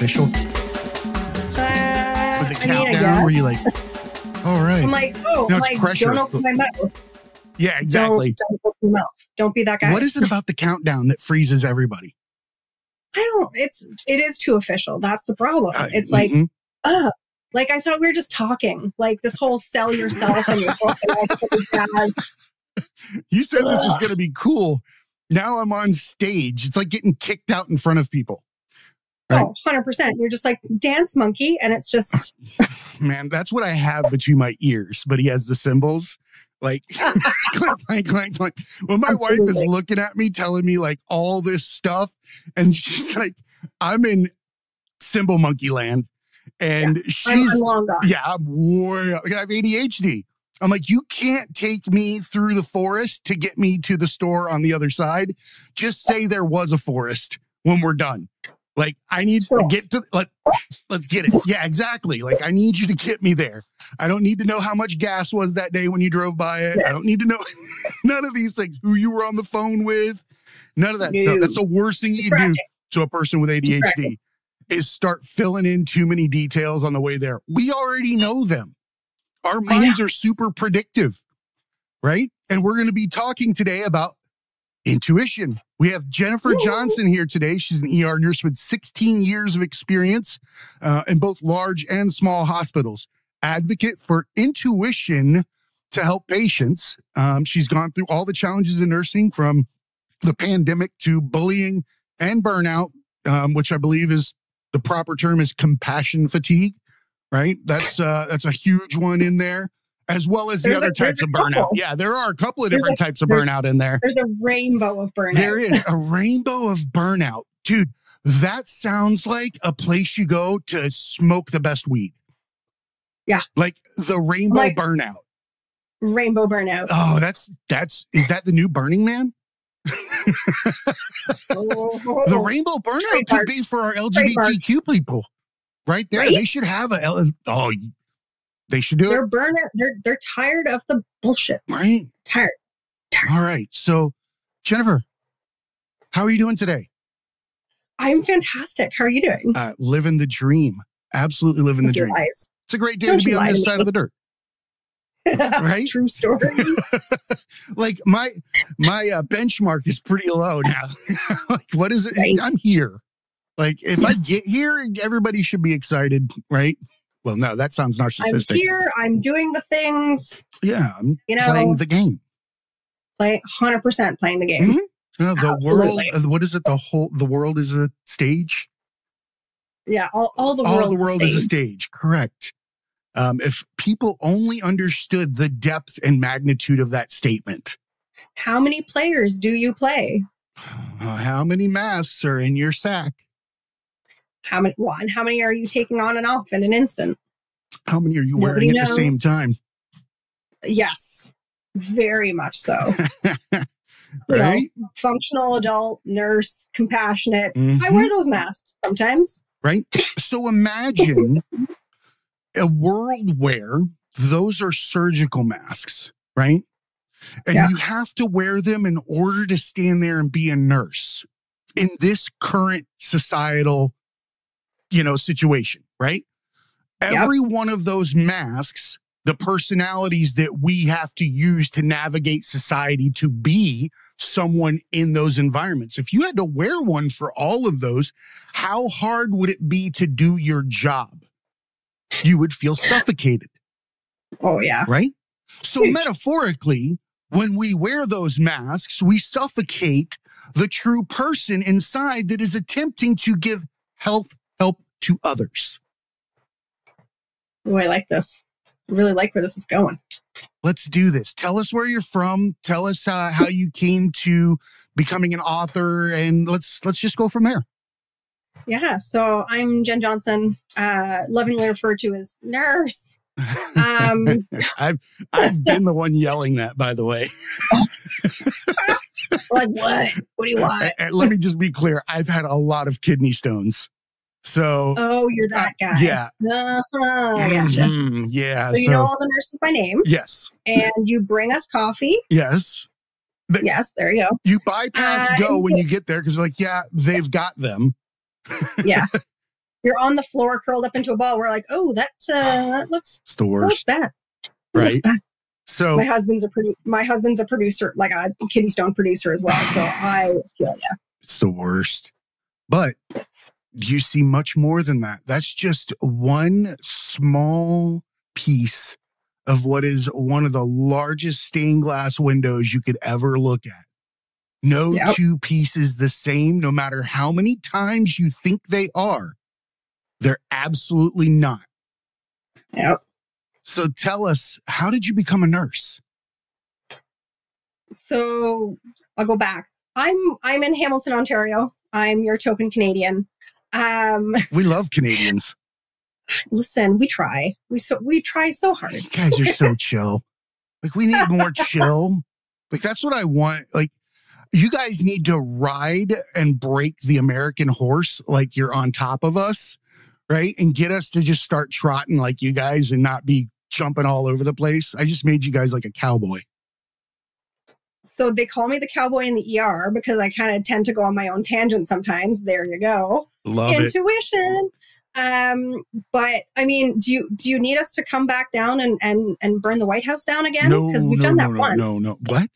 official? With the countdown where you like, all right. I'm like, oh, no, like, don't open my mouth. Yeah, exactly. Don't open your mouth. Don't be that guy. What is it about the countdown that freezes everybody? It is too official. That's the problem. It's like, like I thought we were just talking. Like this whole sell yourself and your book and all that. You said this was going to be cool. Now I'm on stage. It's like getting kicked out in front of people. Right? Oh, 100%. You're just like dance monkey. And it's just. Man, that's what I have between my ears. But he has the cymbals. Like, clank, clank, clank, clank. Well, my wife is looking at me, telling me like all this stuff. And she's like, I'm in cymbal monkey land. And she's. I'm long gone. Yeah, I'm way up. I have ADHD. I'm like, you can't take me through the forest to get me to the store on the other side. Just say there was a forest when we're done. Like, I need to get to, let's get it. Yeah, exactly. Like, I need you to get me there. I don't need to know how much gas was that day when you drove by it. I don't need to know none of these things, who you were on the phone with, none of that stuff. That's the worst thing you can do to a person with ADHD is start filling in too many details on the way there. We already know them. Our minds are super predictive, right? And we're going to be talking today about intuition. We have Jennifer Johnson here today. She's an ER nurse with 16 years of experience in both large and small hospitals. Advocate for intuition to help patients. She's gone through all the challenges in nursing, from the pandemic to bullying and burnout, which I believe is the proper term is compassion fatigue. Right? That's a huge one in there, as well as the other types of burnout. Yeah, there are a couple of different types of burnout in there. There's a rainbow of burnout. There is a rainbow of burnout. Dude, that sounds like a place you go to smoke the best weed. Yeah. Like the rainbow burnout. Rainbow burnout. Oh, is that the new Burning Man? The rainbow burnout could be for our LGBTQ people. Right there, they should have they should do it. They're burnout. They're tired of the bullshit. Right? Tired. All right. So, Jennifer, how are you doing today? I'm fantastic. How are you doing? Living the dream. Absolutely living the dream. Lies. It's a great day to be on this side of the dirt. Right? True story. Like my benchmark is pretty low now. Like, what is it? Right. I'm here. Like, if I get here, everybody should be excited, right? Well, no, that sounds narcissistic. I'm here. I'm doing the things. Yeah, I'm playing the game. 100% playing the game. Mm-hmm. The world, what is it? The world is a stage? Yeah, all the world is a stage. Correct. If people only understood the depth and magnitude of that statement. How many players do you play? How many masks are in your sack? How many are you taking on and off in an instant? How many are you wearing at the same time? Yes, very much so. Right? Functional adult, nurse, compassionate. I wear those masks sometimes. Right? So imagine a world where those are surgical masks, right? And you have to wear them in order to stand there and be a nurse in this current societal situation, right? Every one of those masks, the personalities that we have to use to navigate society to be someone in those environments. If you had to wear one for all of those, how hard would it be to do your job? You would feel suffocated. Oh, yeah. Right? So metaphorically, when we wear those masks, we suffocate the true person inside that is attempting to give help to others. Oh, I like this. I really like where this is going. Let's do this. Tell us where you're from. Tell us how you came to becoming an author, and let's just go from there. Yeah. So I'm Jen Johnson, lovingly referred to as nurse. I've been the one yelling that, by the way. Like what? What do you want? Let me just be clear. I've had a lot of kidney stones. So, oh, you're that guy. Yeah. Gotcha. Yeah. So you know all the nurses by name. Yes. And you bring us coffee. Yes. Yes, there you go. You bypass go when you get there because like, yeah, they've got them. Yeah. you're on the floor curled up into a ball. We're like, oh, that looks, it's the worst. Looks bad. Right. Bad. So my husband's a producer, like a Kidney Stone producer as well. So I feel you. It's the worst. But you see much more than that. That's just one small piece of what is one of the largest stained glass windows you could ever look at. No two pieces the same, no matter how many times you think they are. They're absolutely not. Yep. So tell us, how did you become a nurse? So I'll go back. I'm in Hamilton, Ontario. I'm your token Canadian. We love Canadians. Listen, we try. We try so hard. You guys are so chill. Like, we need more chill. Like, that's what I want. Like, you guys need to ride and break the American horse like you're on top of us, right? And get us to just start trotting like you guys and not be jumping all over the place. I just made you guys like a cowboy. So they call me the cowboy in the ER because I kind of tend to go on my own tangent sometimes. There you go. Love Intuition. But I mean, do you need us to come back down and burn the White House down again? Because we've done that once. No. What?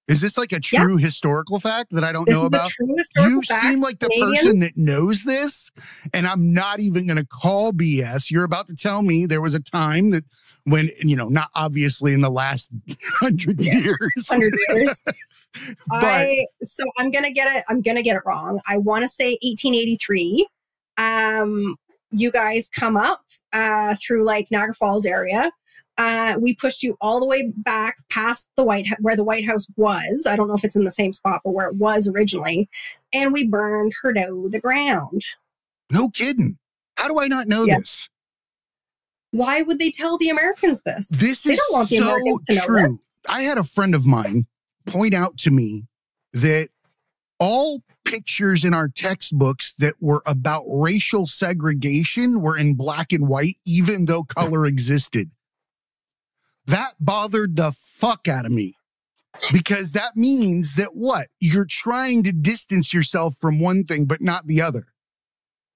Is this like a true historical fact that I don't know about? You seem like the person that knows this, and I'm not even going to call BS. You're about to tell me there was a time that when, not obviously in the last 100 years. 100 years. So I'm going to get it wrong. I want to say 1883. You guys come up through like Niagara Falls area. We pushed you all the way back past where the White House was. I don't know if it's in the same spot, but where it was originally. And we burned her to the ground. No kidding. How do I not know this? Why would they tell the Americans this? They don't want the Americans to know this. I had a friend of mine point out to me that all pictures in our textbooks that were about racial segregation were in black and white, even though color existed. That bothered the fuck out of me, because that means that what? You're trying to distance yourself from one thing, but not the other.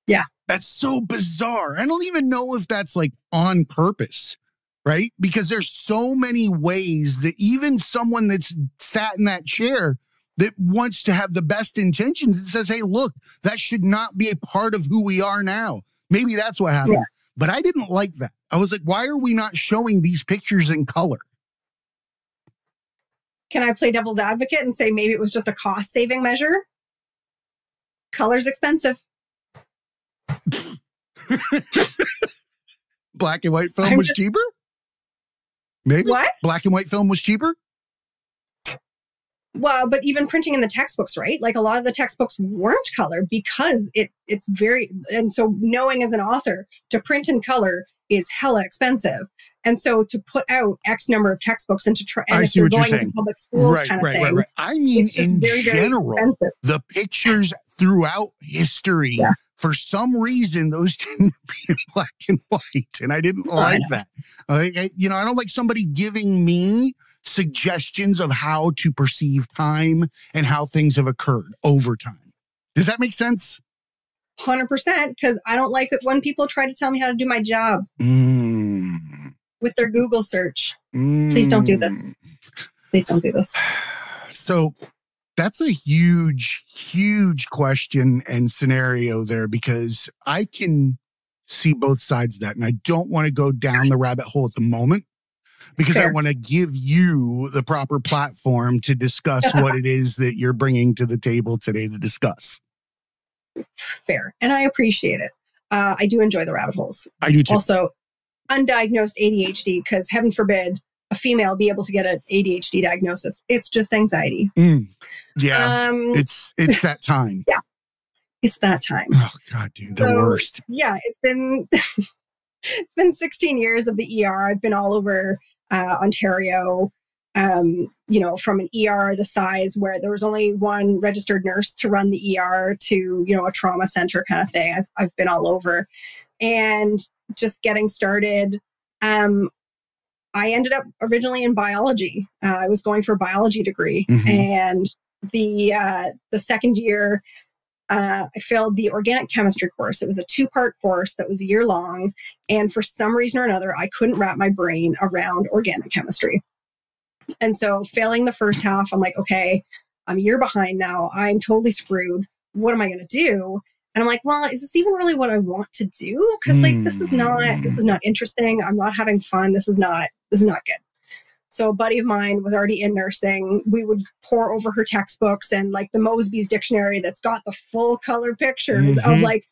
Yeah. That's so bizarre. I don't even know if that's like on purpose, right? Because there's so many ways that even someone that's sat in that chair that wants to have the best intentions and says, hey, look, that should not be a part of who we are now. Maybe that's what happened. Yeah. But I didn't like that. I was like, why are we not showing these pictures in color? Can I play devil's advocate and say maybe it was just a cost-saving measure? Color's expensive. Black and white film was cheaper? Maybe. What? Black and white film was cheaper? Well, but even printing in the textbooks, right? Like a lot of the textbooks weren't color because it's very, and so knowing as an author to print in color is hella expensive. And so to put out X number of textbooks and and if they're going into public schools kind of thing. Right. I mean, in general, the pictures throughout history, for some reason, those tend to be in black and white. And I didn't like that. I don't like somebody giving me suggestions of how to perceive time and how things have occurred over time. Does that make sense? 100%, because I don't like it when people try to tell me how to do my job with their Google search. Please don't do this. Please don't do this. So that's a huge, huge question and scenario there, because I can see both sides of that. And I don't want to go down the rabbit hole at the moment, because I want to give you the proper platform to discuss what it is that you're bringing to the table today to discuss. Fair. And I appreciate it. I do enjoy the rabbit holes. I do too. Also, undiagnosed ADHD, because heaven forbid a female be able to get an ADHD diagnosis. It's just anxiety. Yeah. It's that time. Yeah. It's that time. Oh God, dude, the worst. Yeah. It's been 16 years of the ER. I've been all over Ontario, from an ER the size where there was only one registered nurse to run the ER to, a trauma center kind of thing. I've been all over, and just getting started. I ended up originally in biology. I was going for a biology degree, and the second year, I failed the organic chemistry course. It was a 2-part course that was a year long. And for some reason or another, I couldn't wrap my brain around organic chemistry. And so failing the first half, I'm like, okay, I'm a year behind now. I'm totally screwed. What am I going to do? And I'm like, well, is this even really what I want to do? Because like, this is not interesting. I'm not having fun. This is not good. So a buddy of mine was already in nursing. We would pore over her textbooks and like the Mosby's dictionary that's got the full color pictures of like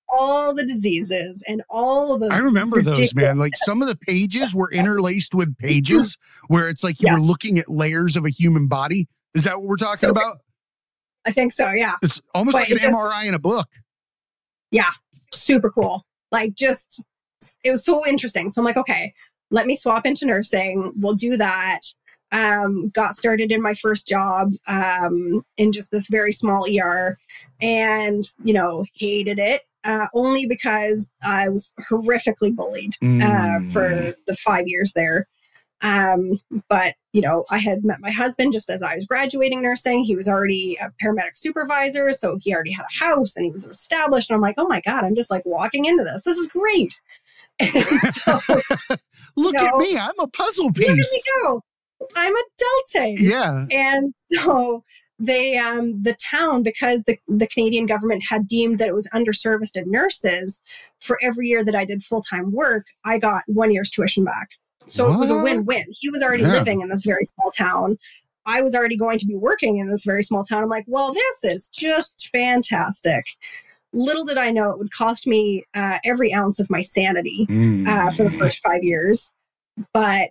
all the diseases and all of the. I remember those, man. Like some of the pages were interlaced with pages where it's like you were looking at layers of a human body. Is that what we're talking about? I think so, yeah. It's almost like an MRI in a book. Yeah, super cool. Like just, it was so interesting. So I'm like, okay, let me swap into nursing. We'll do that. Got started in my first job in just this very small ER and, hated it only because I was horrifically bullied for the 5 years there. But, I had met my husband just as I was graduating nursing. He was already a paramedic supervisor. So he already had a house and he was established. And I'm like, oh my God, I'm just like walking into this. This is great. And so, look at me. I'm a puzzle piece. Look at me go. I'm a Delta. Yeah. And so they, the town, because the Canadian government had deemed that it was underserviced in nurses, for every year that I did full-time work, I got 1 year's tuition back. So it was a win-win. He was already living in this very small town. I was already going to be working in this very small town. I'm like, well, this is just fantastic. Little did I know it would cost me every ounce of my sanity for the first 5 years. But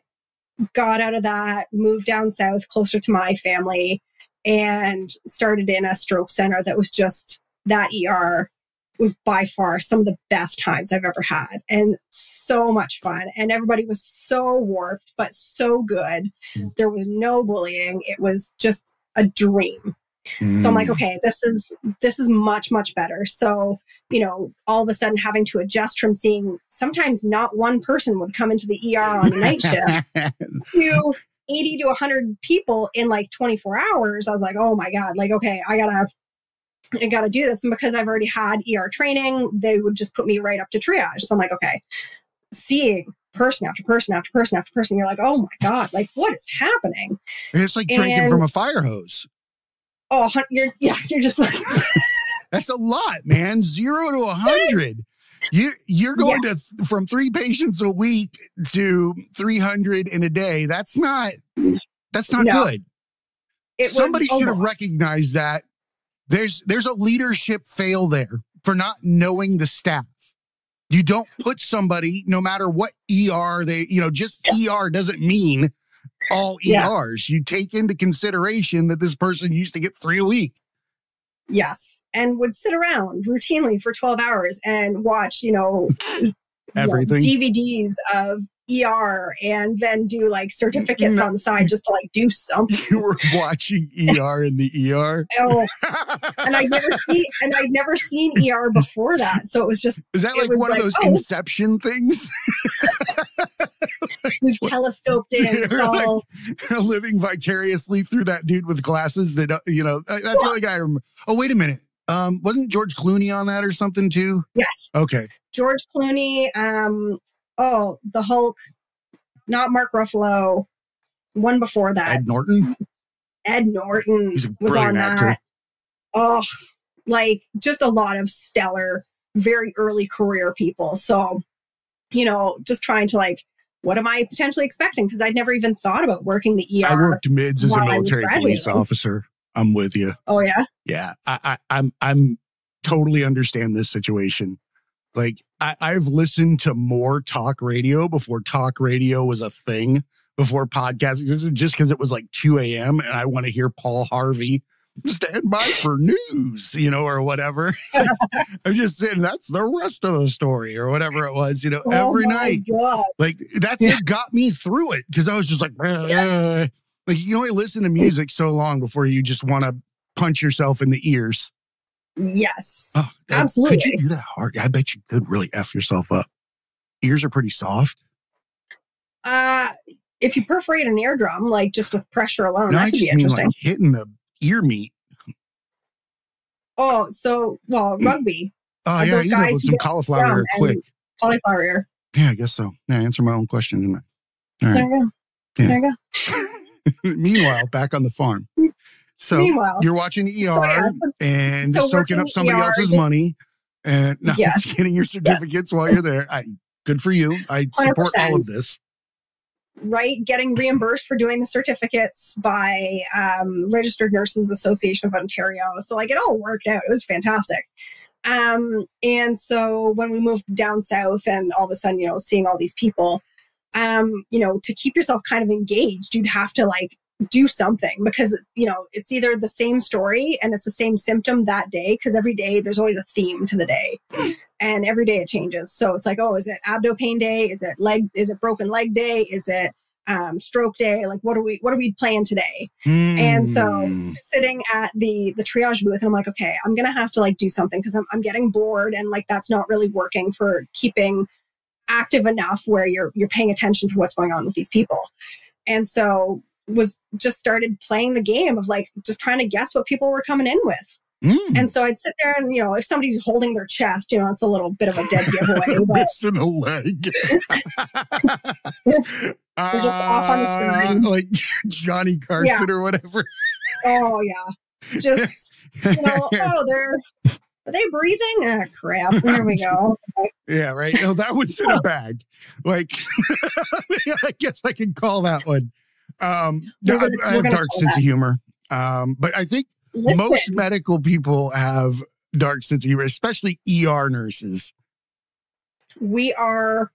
got out of that, moved down south closer to my family, and started in a stroke center that was just, that ER was by far some of the best times I've ever had. And so much fun. And everybody was so warped, but so good. There was no bullying. It was just a dream. So I'm like, okay, this is much, much better. So, all of a sudden having to adjust from seeing sometimes not one person would come into the ER on a night shift to 80 to 100 people in like 24 hours. I was like, oh my God, like, okay, I gotta do this. And because I've already had ER training, they would just put me right up to triage. So I'm like, okay, seeing person after person after person after person, you're like, oh my God, like what is happening? It's like drinking from a fire hose. Oh, you're just like, that's a lot, man. 0 to 100. You're going to from 3 patients a week to 300 in a day. That's not good. Somebody should have recognized that. There's a leadership fail there for not knowing the staff. You don't put somebody, no matter what ER ER doesn't mean all ERs. You take into consideration that this person used to get 3 a week. Yes. And would sit around routinely for 12 hours and watch, everything. DVDs of ER and then do like certificates on the side just to like do something. You were watching ER in the ER. Oh, and I'd never seen ER before that. So it was just. Is that like one of those Inception things? We've telescoped in. Like living vicariously through that dude with glasses that, I feel like I remember. Oh, wait a minute. Wasn't George Clooney on that or something too? Yes. Okay. George Clooney, the Hulk, not Mark Ruffalo, one before that. Ed Norton was on that. Actor. Oh, like just a lot of stellar, very early career people. So, just trying to like, what am I potentially expecting? Because I'd never even thought about working the ER. I worked mids as a military police officer. I'm with you. Oh yeah? Yeah. I'm totally understand this situation. Like I've listened to more talk radio before talk radio was a thing, before podcasting. This is just because it was like 2 a.m. and I want to hear Paul Harvey stand by for news, or whatever. I'm just saying that's the rest of the story or whatever it was, every night. God. Like that's what got me through it. Cause I was just like, like you only listen to music so long before you just want to punch yourself in the ears. Yes, absolutely. Could you do that hard? I bet you could really F yourself up. Ears are pretty soft. If you perforate an eardrum, like just with pressure alone, No, that could be interesting. Like hitting the ear meat. Oh, so, well, rugby. Oh, yeah, those you know, guys with who some get cauliflower ear down quick. Cauliflower ear. Yeah, I guess so. Yeah, answer my own question, didn't I? All There right. you go. Yeah. There you go. Meanwhile, back on the farm. So Meanwhile, you're watching ER and so soaking working up somebody ER, else's just- money and not Yes. getting your certificates while you're there. Good for you. I support 100%. all of this. Right, getting reimbursed for doing the certificates by Registered Nurses Association of Ontario. So like it all worked out. It was fantastic. And so when we moved down south and all of a sudden, you know, seeing all these people, you know, to keep yourself kind of engaged, you'd have to like do something because, you know, it's either the same story and it's the same symptom that day because every day there's always a theme to the day and every day it changes. So it's like, oh, is it abdo pain day? Is it broken leg day? Is it stroke day? Like, what are we playing today? And so sitting at the triage booth and I'm like, okay, I'm going to have to like do something because I'm getting bored and like, that's not really working for keeping active enough where you're paying attention to what's going on with these people. And so was just started playing the game of like just trying to guess what people were coming in with. And so I'd sit there and, you know, if somebody's holding their chest, you know, it's a little bit of a dead giveaway. But missing a leg. they're just off on the screen. Like Johnny Carson or whatever. Oh, yeah. Just, you know, are they breathing? Ah, crap. There we go. Yeah, right. No, that one's in a bag. Like, I guess I can call that one. I have a dark sense of humor. But I think most medical people have dark sense of humor, especially ER nurses. We are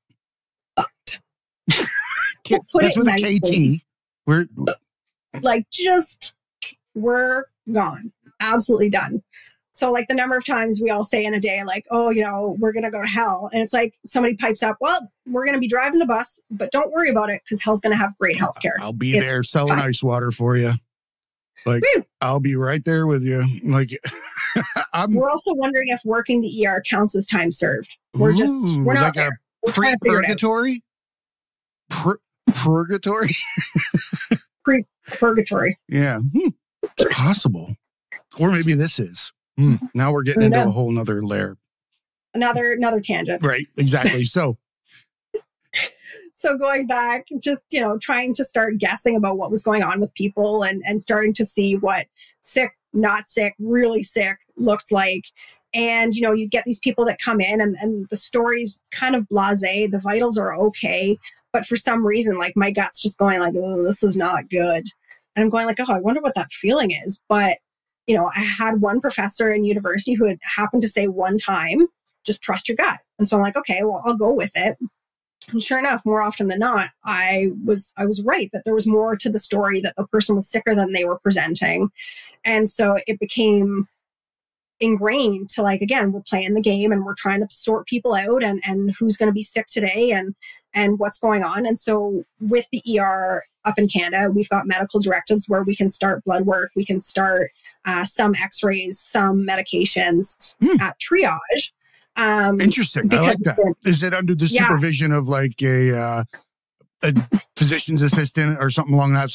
fucked. That's with a KT. We're like, we're gone. Absolutely done. So like the number of times we all say in a day, like, oh, you know, we're going to go to hell. And it's like somebody pipes up, well, we're going to be driving the bus, but don't worry about it because hell's going to have great healthcare. I'll be there selling ice water for you. Like, woo! I'll be right there with you. Like, we're also wondering if working the ER counts as time served. We're not like there. A pre-purgatory? Purgatory? Pre-purgatory. Yeah. It's possible. Or maybe this is. Now we're getting into a whole nother layer. Another tangent. Right. Exactly. So going back, just, you know, trying to start guessing about what was going on with people and starting to see what sick, not sick, really sick looked like. And, you know, you get these people that come in and the story's kind of blasé. The vitals are okay. But for some reason, like my gut's just going like, oh, this is not good. And I'm going like, oh, I wonder what that feeling is. But you know, I had one professor in university who had happened to say one time, just trust your gut. And so I'm like, okay, well, I'll go with it. And sure enough, more often than not, I was right that there was more to the story, that the person was sicker than they were presenting. And so it became ingrained to like, again, we're playing the game and we're trying to sort people out and who's going to be sick today and what's going on. And so with the ER up in Canada, we've got medical directives where we can start blood work, we can start some x-rays, some medications at triage. Interesting. I like that. Is it under the supervision of like a physician's assistant or something along that?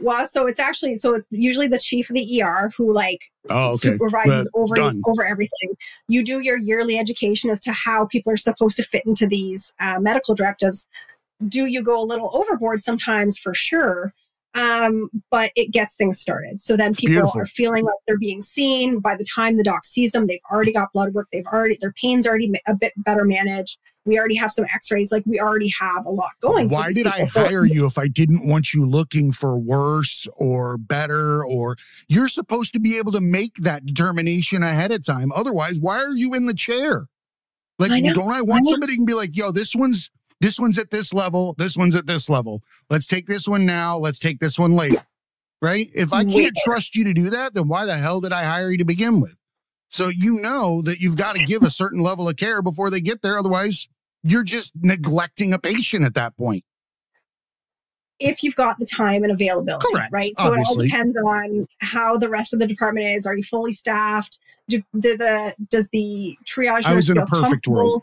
Well, so it's usually the chief of the ER who like supervises over everything. You do your yearly education as to how people are supposed to fit into these medical directives. Do you go a little overboard sometimes? For sure. But it gets things started. So then people are feeling like they're being seen. By the time the doc sees them, they've already got blood work. Their pain's already a bit better managed. We already have some x-rays. Like we already have a lot going. Why did I hire you if I didn't want you looking for worse or better? Or you're supposed to be able to make that determination ahead of time. Otherwise, why are you in the chair? Like, don't I want somebody who can be like, yo, this one's at this level. This one's at this level. Let's take this one now. Let's take this one later. Right? If I can't trust you to do that, then why the hell did I hire you to begin with? So you know that you've got to give a certain level of care before they get there. Otherwise, you're just neglecting a patient at that point. If you've got the time and availability, right? So obviously. It all depends on how the rest of the department is. Are you fully staffed? Does the triage I was in a perfect world.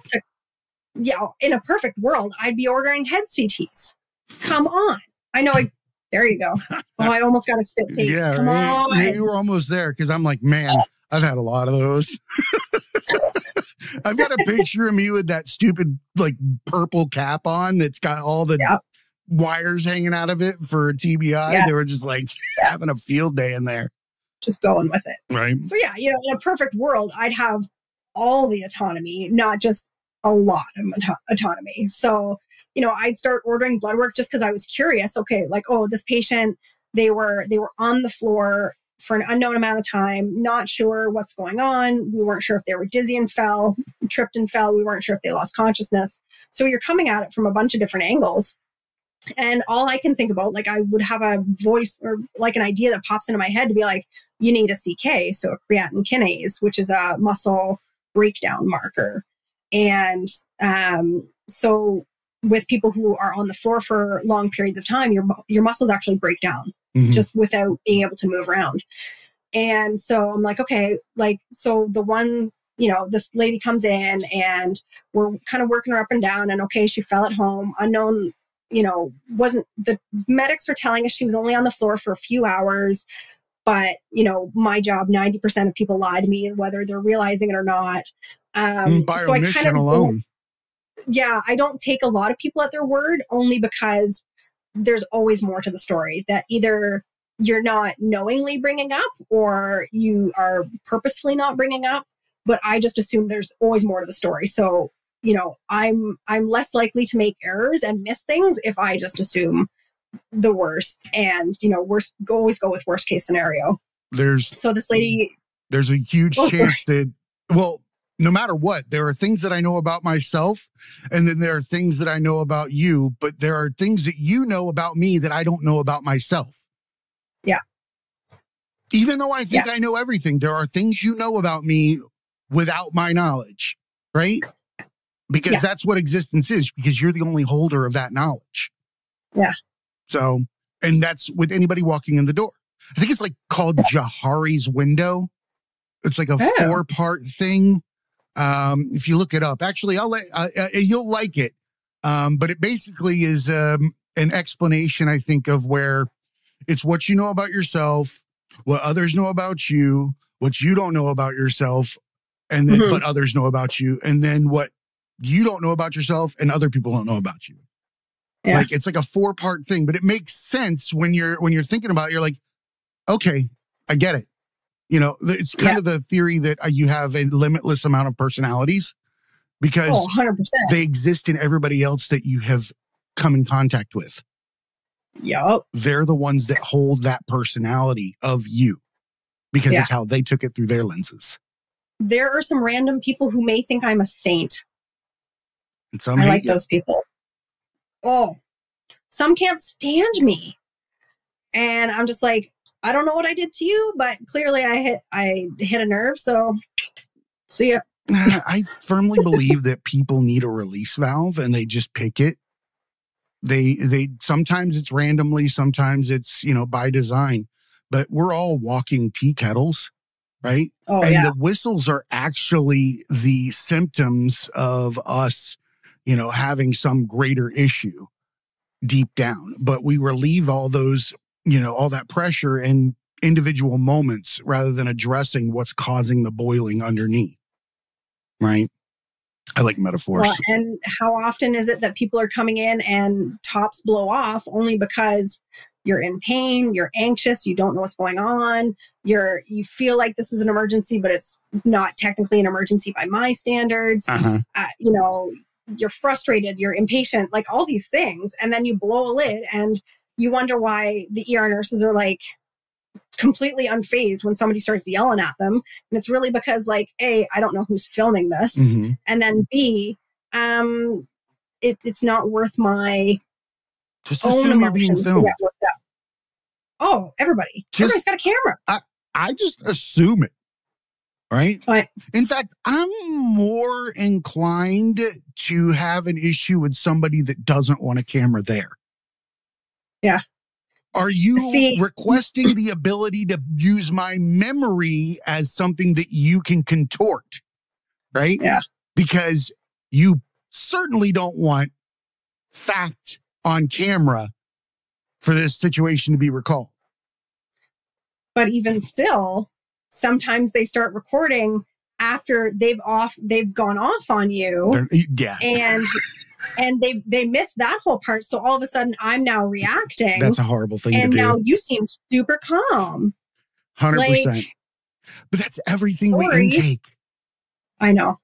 In a perfect world, I'd be ordering head CTs. Come on. I know. There you go. Oh, I almost got a spit take. Yeah, Come on. You were almost there because I'm like, man, I've had a lot of those. I've got a picture of me with that stupid like purple cap on that's got all the wires hanging out of it for TBI. Yeah. They were just like having a field day in there. Just going with it. Right. So yeah, in a perfect world, I'd have all the autonomy, not just a lot of autonomy. So, I'd start ordering blood work just because I was curious. Okay, like, oh, this patient, they were on the floor for an unknown amount of time, not sure what's going on. We weren't sure if they were dizzy and fell, tripped and fell. We weren't sure if they lost consciousness. So you're coming at it from a bunch of different angles. And all I can think about, like, I would have a voice or like an idea that pops into my head to be like, you need a CK, so a creatine kinase, which is a muscle breakdown marker. And so with people who are on the floor for long periods of time, your muscles actually break down just without being able to move around. And so I'm like, okay, like, so the one, this lady comes in and we're kind of working her up and down, and okay, she fell at home, unknown, wasn't, the medics are telling us she was only on the floor for a few hours. But, my job, 90% of people lie to me, whether they're realizing it or not. By so omission alone. I don't take a lot of people at their word, only because there's always more to the story that either you're not knowingly bringing up or you are purposefully not bringing up. But I just assume there's always more to the story. So, I'm less likely to make errors and miss things if I just assume the worst and, always go with worst case scenario. So this lady, there's a huge chance that, well, no matter what, there are things that I know about myself, and then there are things that I know about you, but there are things that you know about me that I don't know about myself. Yeah. Even though I think I know everything, there are things you know about me without my knowledge, right? Because that's what existence is, because you're the only holder of that knowledge. Yeah. So, and that's with anybody walking in the door. I think it's like called Johari's window. It's like a 4-part thing. If you look it up, actually, you'll like it. But it basically is an explanation, I think, of where it's what you know about yourself, what others know about you, what you don't know about yourself, and then but others know about you, and then what you don't know about yourself and other people don't know about you. Yeah. Like it's like a 4-part thing, but it makes sense when you're thinking about it. You're like, okay, I get it. It's kind of the theory that you have a limitless amount of personalities because 100%. They exist in everybody else that you have come in contact with. Yep. They're the ones that hold that personality of you because it's how they took it through their lenses. There are some random people who may think I'm a saint. And some I like those people. Oh, some can't stand me. And I'm just like, I don't know what I did to you, but clearly I hit a nerve. So see ya. I firmly believe that people need a release valve and they just pick it. They sometimes it's randomly, sometimes it's, by design, but we're all walking tea kettles, right? Oh, and the whistles are actually the symptoms of us, having some greater issue deep down, but we relieve all those, all that pressure in individual moments rather than addressing what's causing the boiling underneath. Right. I like metaphors. Well, and how often is it that people are coming in and tops blow off only because you're in pain, you're anxious, you don't know what's going on, you feel like this is an emergency, but it's not technically an emergency by my standards. You're frustrated, you're impatient, like all these things. And then you blow a lid and you wonder why the ER nurses are like completely unfazed when somebody starts yelling at them. And it's really because like, A, I don't know who's filming this. And then B, it's not worth my own emotions to get worked up. Oh, everybody's got a camera. I just assume it. Right? But, in fact, I'm more inclined to have an issue with somebody that doesn't want a camera there. Yeah. Are you requesting the ability to use my memory as something that you can contort? Right? Yeah. Because you certainly don't want fact on camera for this situation to be recalled. But even still, sometimes they start recording after they've gone off on you. Yeah. And they missed that whole part. So all of a sudden I'm now reacting. That's a horrible thing to do. And now you seem super calm. 100%. Like, but that's everything we intake. I know.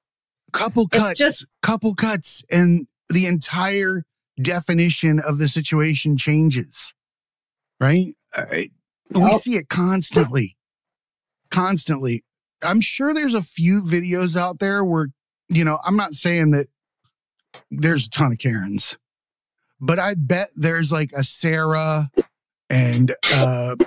Couple cuts, and the entire definition of the situation changes. Right? We see it constantly. I'm sure there's a few videos out there where, I'm not saying that there's a ton of Karens, but I bet there's like a Sarah and, a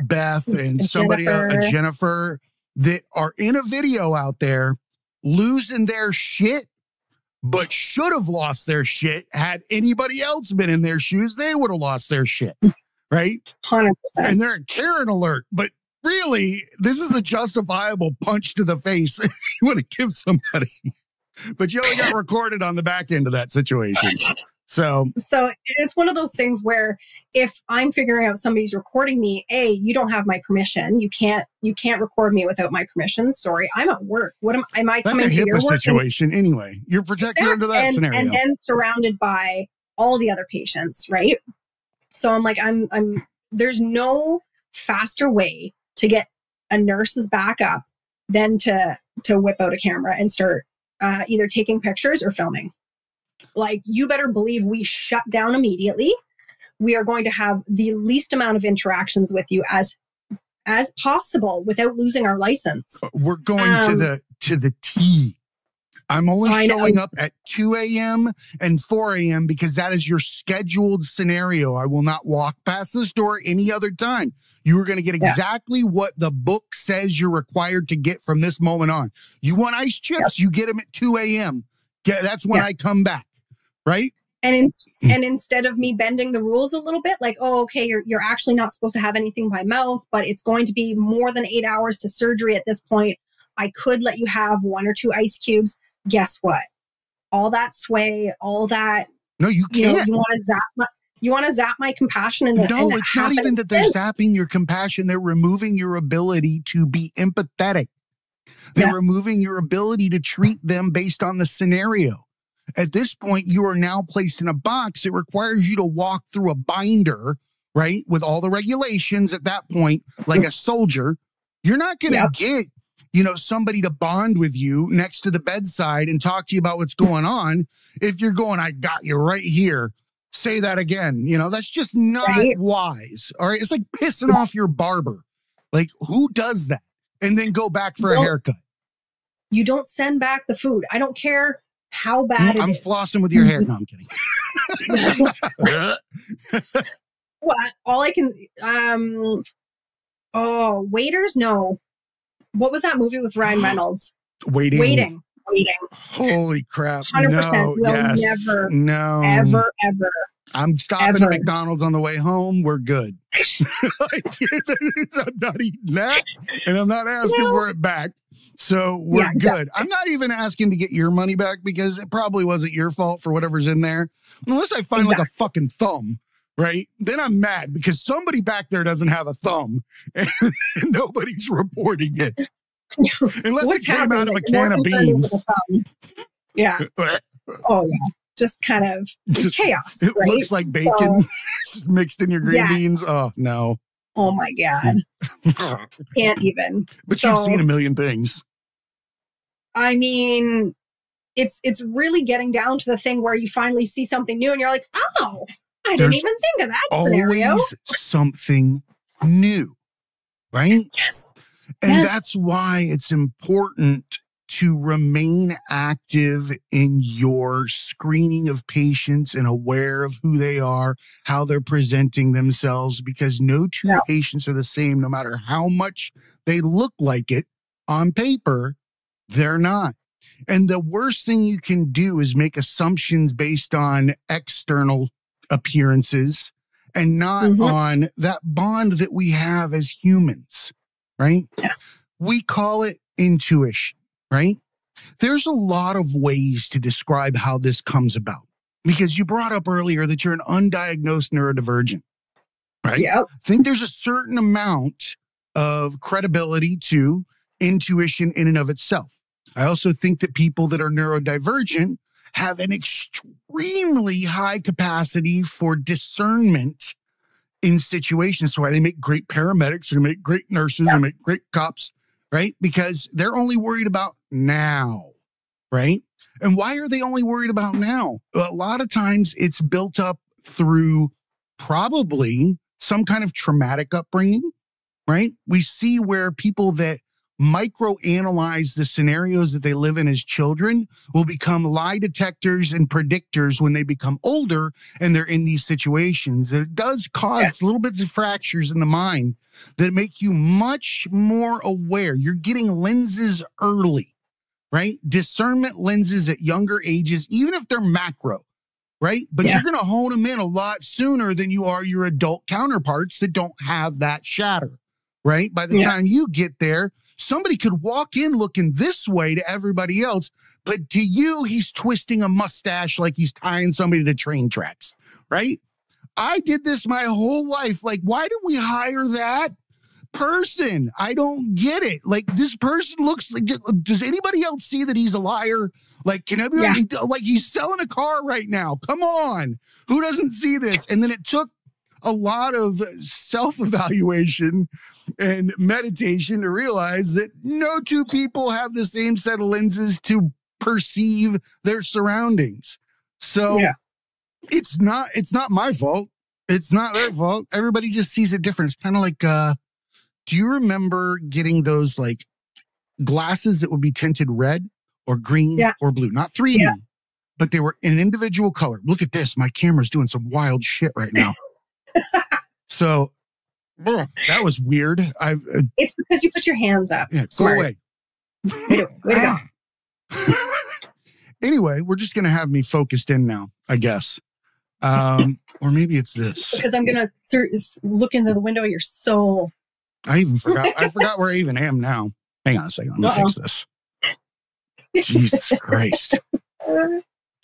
Beth and somebody else, a Jennifer, that are in a video out there losing their shit, but should have lost their shit. Had anybody else been in their shoes, they would have lost their shit. Right? 100%. And they're a Karen alert, but really, this is a justifiable punch to the face you want to give somebody. But you only got recorded on the back end of that situation. So it's one of those things where if I'm figuring out somebody's recording me, you don't have my permission. You can't record me without my permission. Sorry, I'm at work. What am I coming to your work? That's a HIPAA situation anyway. You're protected under that scenario. And then surrounded by all the other patients, right? So I'm like, there's no faster way to get a nurse's backup than to whip out a camera and start either taking pictures or filming. Like, you better believe we shut down immediately. We are going to have the least amount of interactions with you as possible without losing our license. We're going to the T. I'm only showing up at 2 a.m. and 4 a.m. because that is your scheduled scenario. I will not walk past this door any other time. You are going to get exactly what the book says you're required to get from this moment on. You want ice chips? You get them at 2 a.m. That's when I come back, right? And instead of me bending the rules a little bit, like, you're actually not supposed to have anything by mouth, but it's going to be more than 8 hours to surgery at this point. I could let you have 1 or 2 ice cubes. Guess what? All that sway, all that. No, you can't. You want to zap my compassion. No, it's not even that they're zapping your compassion. They're removing your ability to be empathetic. They're removing your ability to treat them based on the scenario. At this point, you are now placed in a box. It requires you to walk through a binder, right? With all the regulations at that point, like a soldier. You're not going to get somebody to bond with you next to the bedside and talk to you about what's going on. If you're going, I got you right here. Say that again. That's just not wise. All right. It's like pissing off your barber. Like, who does that? And then go back for a haircut. You don't send back the food. I don't care how bad it is. I'm flossing with your hair. No, I'm kidding. Well, all I can, Waiters? No. What was that movie with Ryan Reynolds? Waiting. Holy crap. 100%. Never. No. Ever. I'm stopping at McDonald's on the way home. We're good. I'm not eating that, and I'm not asking for it back. So we're good. I'm not even asking to get your money back because it probably wasn't your fault for whatever's in there. Unless I find like a fucking thumb, right? Then I'm mad because somebody back there doesn't have a thumb and nobody's reporting it. Unless it came out of a can of beans. Yeah. Oh, yeah. Just kind of chaos. It looks like bacon mixed in your green beans. Oh, no. Oh, my God. Can't even. But you've seen a million things. I mean, it's really getting down to the thing where you finally see something new and you're like, oh, I didn't even think of that scenario. Always something new, right? Yes. And that's why it's important to remain active in your screening of patients and aware of who they are, how they're presenting themselves, because no two patients are the same, no matter how much they look like it on paper, they're not. And the worst thing you can do is make assumptions based on external appearances and not on that bond that we have as humans, right? Yeah. We call it intuition. Right? There's a lot of ways to describe how this comes about because you brought up earlier that you're an undiagnosed neurodivergent, right? Yep. I think there's a certain amount of credibility to intuition in and of itself. I also think that people that are neurodivergent have an extremely high capacity for discernment in situations. That's why they make great paramedics, they make great nurses, they make great cops, right? Because they're only worried about now, right? And why are they only worried about now? A lot of times it's built up through probably some kind of traumatic upbringing, right? We see where people that microanalyze the scenarios that they live in as children will become lie detectors and predictors when they become older and they're in these situations. It does cause little bits of fractures in the mind that make you much more aware. You're getting lenses early, right? Discernment lenses at younger ages, even if they're macro, right? But you're going to hone them in a lot sooner than you are your adult counterparts that don't have that shatter. Right? By the time you get there, somebody could walk in looking this way to everybody else, but to you, he's twisting a mustache like he's tying somebody to train tracks, right? I did this my whole life. Like, why did we hire that person? I don't get it. Like, this person looks like, does anybody else see that he's a liar? Like, can everybody, like, he's selling a car right now. Come on. Who doesn't see this? And then it took a lot of self-evaluation and meditation to realize that no two people have the same set of lenses to perceive their surroundings. So it's not my fault. It's not their fault. Everybody just sees it different. It's kind of like, do you remember getting those like glasses that would be tinted red or green or blue? Not 3D, but they were in an individual color. Look at this. My camera's doing some wild shit right now. So that was weird. It's because you put your hands up. Yeah, go away. Way to go. Anyway, we're just going to have me focused in now, I guess. Or maybe it's this. Because I'm going to look into the window of your soul. I even forgot. I forgot where I even am now. Hang on a second. Let me fix this. Jesus Christ.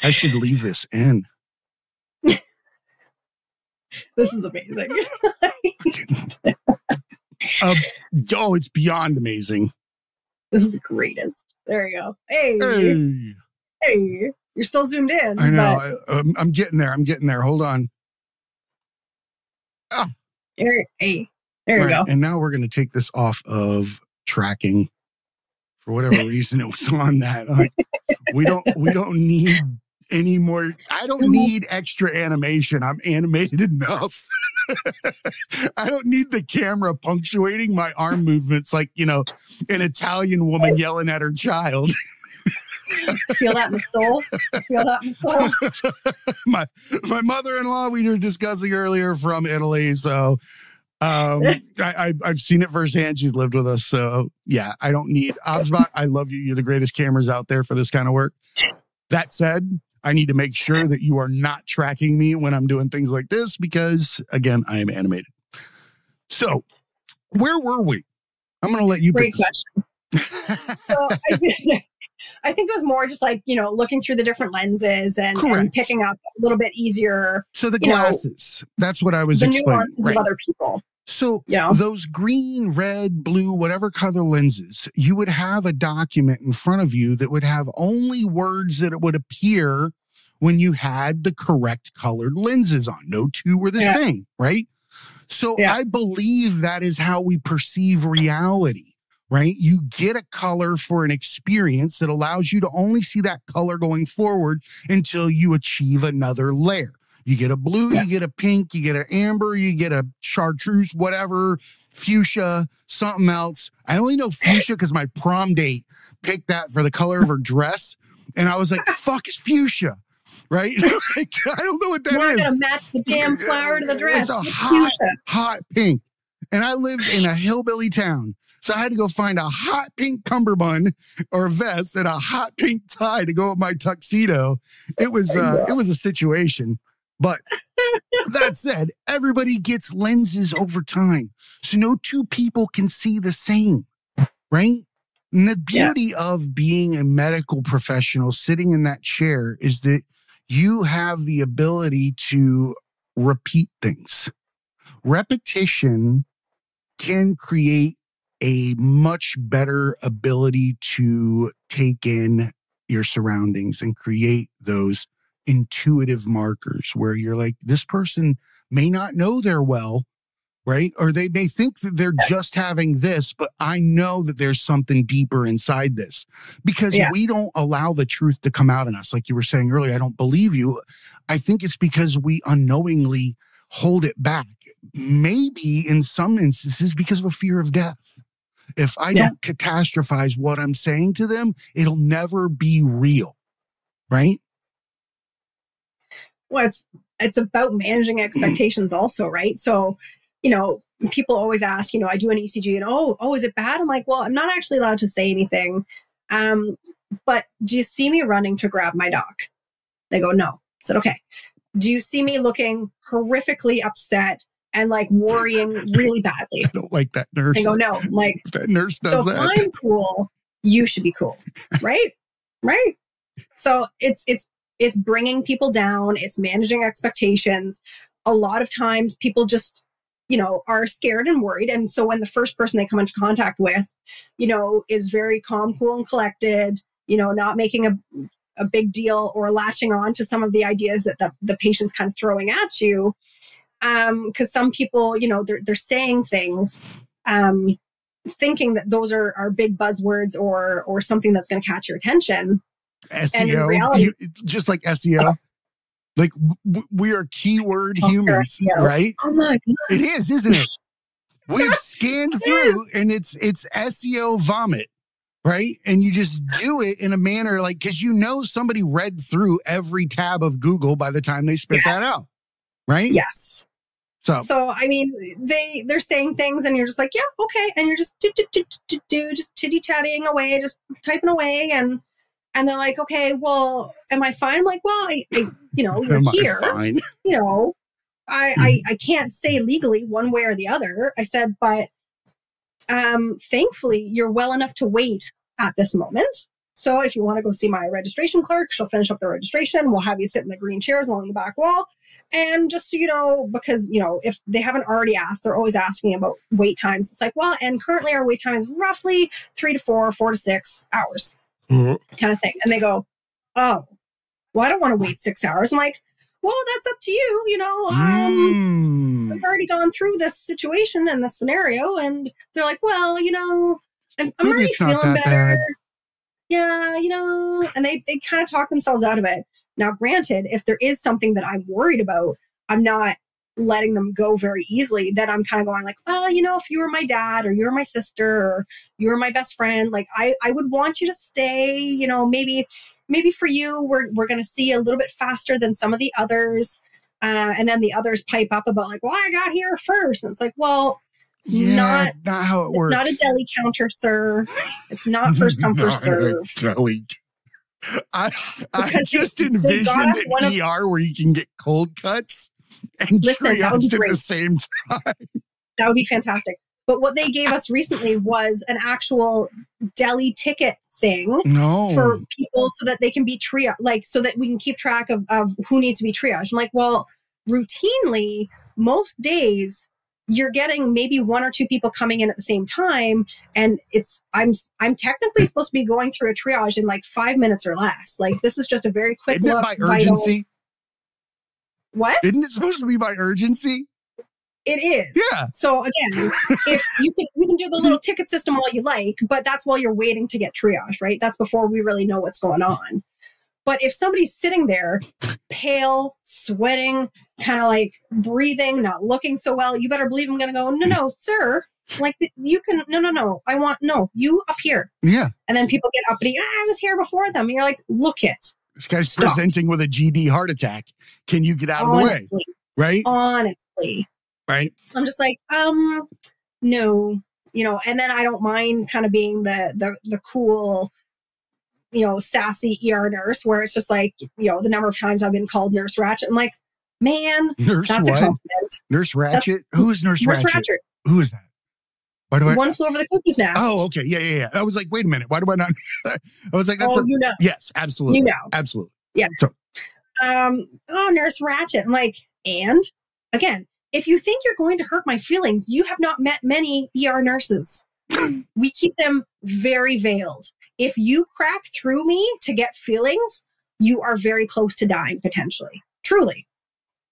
I should leave this in. This is amazing. It's beyond amazing. This is the greatest. There you go. Hey. You're still zoomed in. I know. I'm getting there. Hold on. There you go. And now we're going to take this off of tracking. For whatever reason, it was on that. Like, we don't need any more. I don't need extra animation. I'm animated enough. I don't need the camera punctuating my arm movements like, an Italian woman yelling at her child. Feel that in the soul? My mother-in-law, we were discussing earlier, from Italy. So I've seen it firsthand. She's lived with us. So yeah, I don't need Obsbot. I love you. You're the greatest cameras out there for this kind of work. That said, I need to make sure that you are not tracking me when I'm doing things like this because, again, I am animated. So where were we? I'm going to let you pick. Great question. So I think it was more just like, looking through the different lenses and picking up a little bit easier. So the glasses, that's what I was explaining. The nuances of other people. So those green, red, blue, whatever color lenses, you would have a document in front of you that would have only words that would appear when you had the correct colored lenses on. No two were the same, right? So I believe that is how we perceive reality, right? You get a color for an experience that allows you to only see that color going forward until you achieve another layer. You get a blue, you get a pink, you get an amber, you get a chartreuse, whatever, fuchsia, something else. I only know fuchsia because my prom date picked that for the color of her dress. And I was like, fuck, it's fuchsia, right? Like, I don't know what that is. We're going to match the damn flower to the dress. It's a hot pink. And I lived in a hillbilly town. So I had to go find a hot pink cummerbund or vest and a hot pink tie to go with my tuxedo. It was a situation. But that said, everybody gets lenses over time. So no two people can see the same, right? And the beauty of being a medical professional sitting in that chair is that you have the ability to repeat things. Repetition can create a much better ability to take in your surroundings and create those intuitive markers where you're like, this person may not know they're well, right? Or they may think that they're just having this, but I know that there's something deeper inside this because we don't allow the truth to come out in us. Like you were saying earlier, I don't believe you. I think it's because we unknowingly hold it back. Maybe in some instances because of a fear of death. If I don't catastrophize what I'm saying to them, it'll never be real, right? Well, it's about managing expectations also, right? So, people always ask, I do an ECG and, oh, is it bad? I'm like, well, I'm not actually allowed to say anything. But do you see me running to grab my dog? They go, no. I said, okay. Do you see me looking horrifically upset and like worrying really badly? I don't like that nurse. They go, no. I'm like, if that nurse does so that. if I'm cool, you should be cool. Right? Right. So it's bringing people down. It's managing expectations. A lot of times people just, are scared and worried. And so when the first person they come into contact with, is very calm, cool, and collected, not making a big deal or latching on to some of the ideas that the patient's kind of throwing at you. Because some people, they're saying things, thinking that those are big buzzwords or something that's going to catch your attention. SEO, and in reality, just like SEO. Like we are keyword humans, right? Oh my God. It is, isn't it? We've scanned through and it's SEO vomit, right? And you just do it in a manner like, because somebody read through every tab of Google by the time they spit that out, right? Yes. So I mean, they're saying things and you're just like, yeah, okay. And you're just just chitty-chatting away, just typing away. And they're like, okay, well, am I fine? I'm like, well, you're here. Fine? I can't say legally one way or the other. I said, but thankfully, you're well enough to wait at this moment. So if you want to go see my registration clerk, she'll finish up the registration. We'll have you sit in the green chairs along the back wall. And just so you know, because, if they haven't already asked, they're always asking about wait times. It's like, well, and currently our wait time is roughly 3 to 4, 4 to 6 hours. Kind of thing. And they go, oh, well, I don't want to wait 6 hours. I'm like, well, that's up to you. I've already gone through this situation and this scenario. And they're like, well, I'm already feeling better. Bad. Yeah, and they kind of talk themselves out of it. Now, granted, if there is something that I'm worried about, I'm not letting them go very easily. Then I'm kind of going like, well, if you were my dad or you were my sister or you were my best friend, like I would want you to stay, maybe for you, we're going to see a little bit faster than some of the others. And then the others pipe up about like, well, I got here first. And it's like, well, it's not how it works. Not a deli counter, sir. It's not first come, first serve. I just envisioned an ER where you can get cold cuts and triaged at the same time. That would be fantastic. But what they gave us recently was an actual deli ticket thing for people so that they can be triaged, like so that we can keep track of who needs to be triaged. I'm like, well, routinely, most days you're getting maybe 1 or 2 people coming in at the same time. And I'm technically supposed to be going through a triage in like 5 minutes or less. Like this is just a very quick look. Isn't it by urgency? Vitals. What? Isn't it supposed to be by urgency? It is. Yeah. So again, if you can do the little ticket system all you like, but that's while you're waiting to get triaged, right? That's before we really know what's going on. But if somebody's sitting there, pale, sweating, kind of like breathing, not looking so well, you better believe I'm going to go, no, sir. Like you can, no. You up here. Yeah. And then people get uppity. I was here before them. And you're like, look it. This guy's presenting with a GD heart attack. Can you get out of the way? Right? Honestly. Right. I'm just like, no, and then I don't mind kind of being the cool, sassy ER nurse where it's just like, the number of times I've been called Nurse Ratchet. I'm like, man, Nurse that's what? A compliment. Nurse Ratchet? Who is Nurse Ratchet? Who is that? Why do One Flew Over the Cuckoo's Nest. Oh, okay. Yeah. I was like, wait a minute. Why do I not? I was like, that's yes, absolutely. Absolutely. Yeah. So, Nurse Ratchet. I'm like, and again, if you think you're going to hurt my feelings, you have not met many ER nurses. We keep them very veiled. If you crack through me to get feelings, you are very close to dying potentially, truly,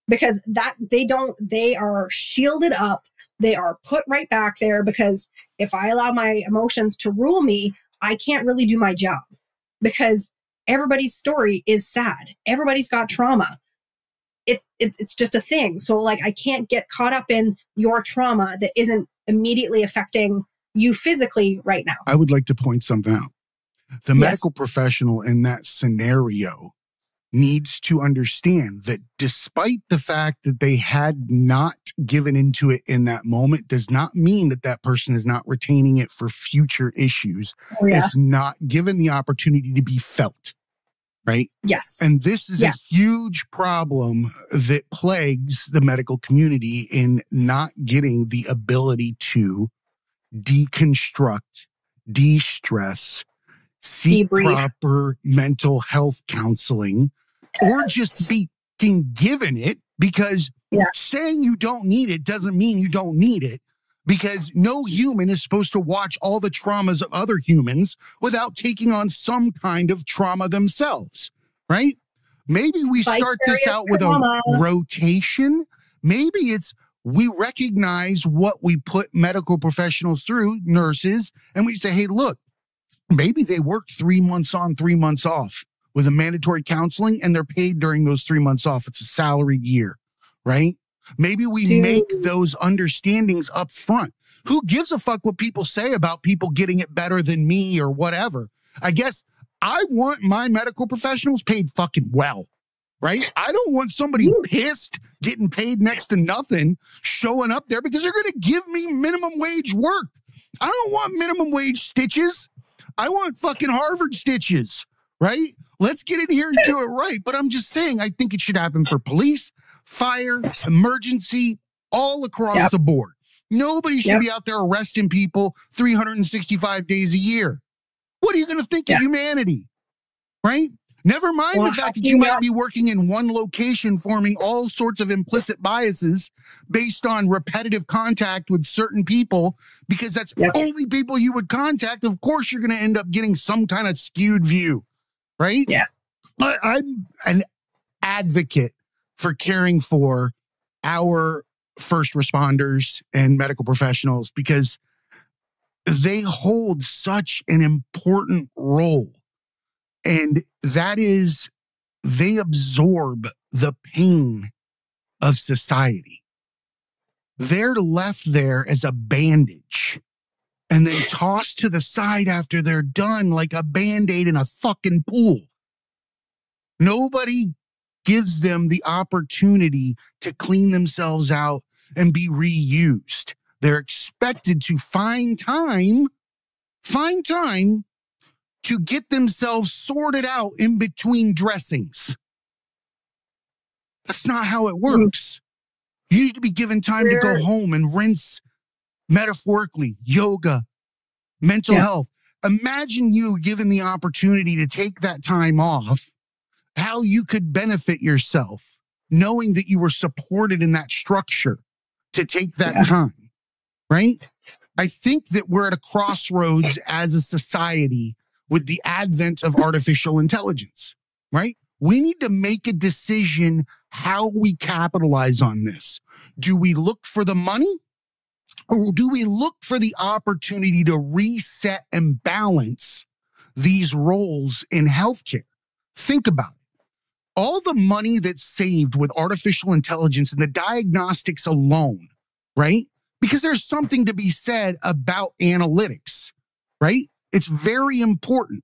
because they are shielded up. They are put right back there because if I allow my emotions to rule me, I can't really do my job because everybody's story is sad. Everybody's got trauma. It's just a thing. So like, I can't get caught up in your trauma that isn't immediately affecting you physically right now. I would like to point something out. The medical professional in that scenario needs to understand that despite the fact that they had not given into it in that moment does not mean that that person is not retaining it for future issues. If not given the opportunity to be felt. Right? Yes. And this is a huge problem that plagues the medical community in not getting the ability to deconstruct, de-stress, seek proper mental health counseling, or just being given it, because saying you don't need it doesn't mean you don't need it, because no human is supposed to watch all the traumas of other humans without taking on some kind of trauma themselves, right? Maybe we start this out with a rotation. Maybe it's we recognize what we put medical professionals through, nurses, and we say, hey, look, maybe they work 3 months on, 3 months off with a mandatory counseling, and they're paid during those 3 months off. It's a salaried year, right? Maybe we make those understandings up front. Who gives a fuck what people say about people getting it better than me or whatever? I guess I want my medical professionals paid fucking well, right? I don't want somebody pissed, getting paid next to nothing, showing up there because they're going to give me minimum wage work. I don't want minimum wage stitches. I want fucking Harvard stitches, right? Let's get in here and do it right. But I'm just saying, I think it should happen for police, fire, emergency, all across the board. Nobody should be out there arresting people 365 days a year. What are you going to think of humanity, right? Never mind the fact that you might be working in one location, forming all sorts of implicit biases based on repetitive contact with certain people, because that's only people you would contact. Of course, you're going to end up getting some kind of skewed view, right? Yeah. But I'm an advocate for caring for our first responders and medical professionals because they hold such an important role. And that is, they absorb the pain of society. They're left there as a bandage and then tossed to the side after they're done like a Band-Aid in a fucking pool. Nobody gives them the opportunity to clean themselves out and be reused. They're expected to find time to get themselves sorted out in between dressings. That's not how it works. You need to be given time to go home and rinse, metaphorically, yoga, mental health. Imagine you given the opportunity to take that time off, how you could benefit yourself, knowing that you were supported in that structure to take that time, right? I think that we're at a crossroads as a society with the advent of artificial intelligence, right? We need to make a decision how we capitalize on this. Do we look for the money, or do we look for the opportunity to reset and balance these roles in healthcare? Think about it. All the money that's saved with artificial intelligence and the diagnostics alone, right? Because there's something to be said about analytics, right? It's very important,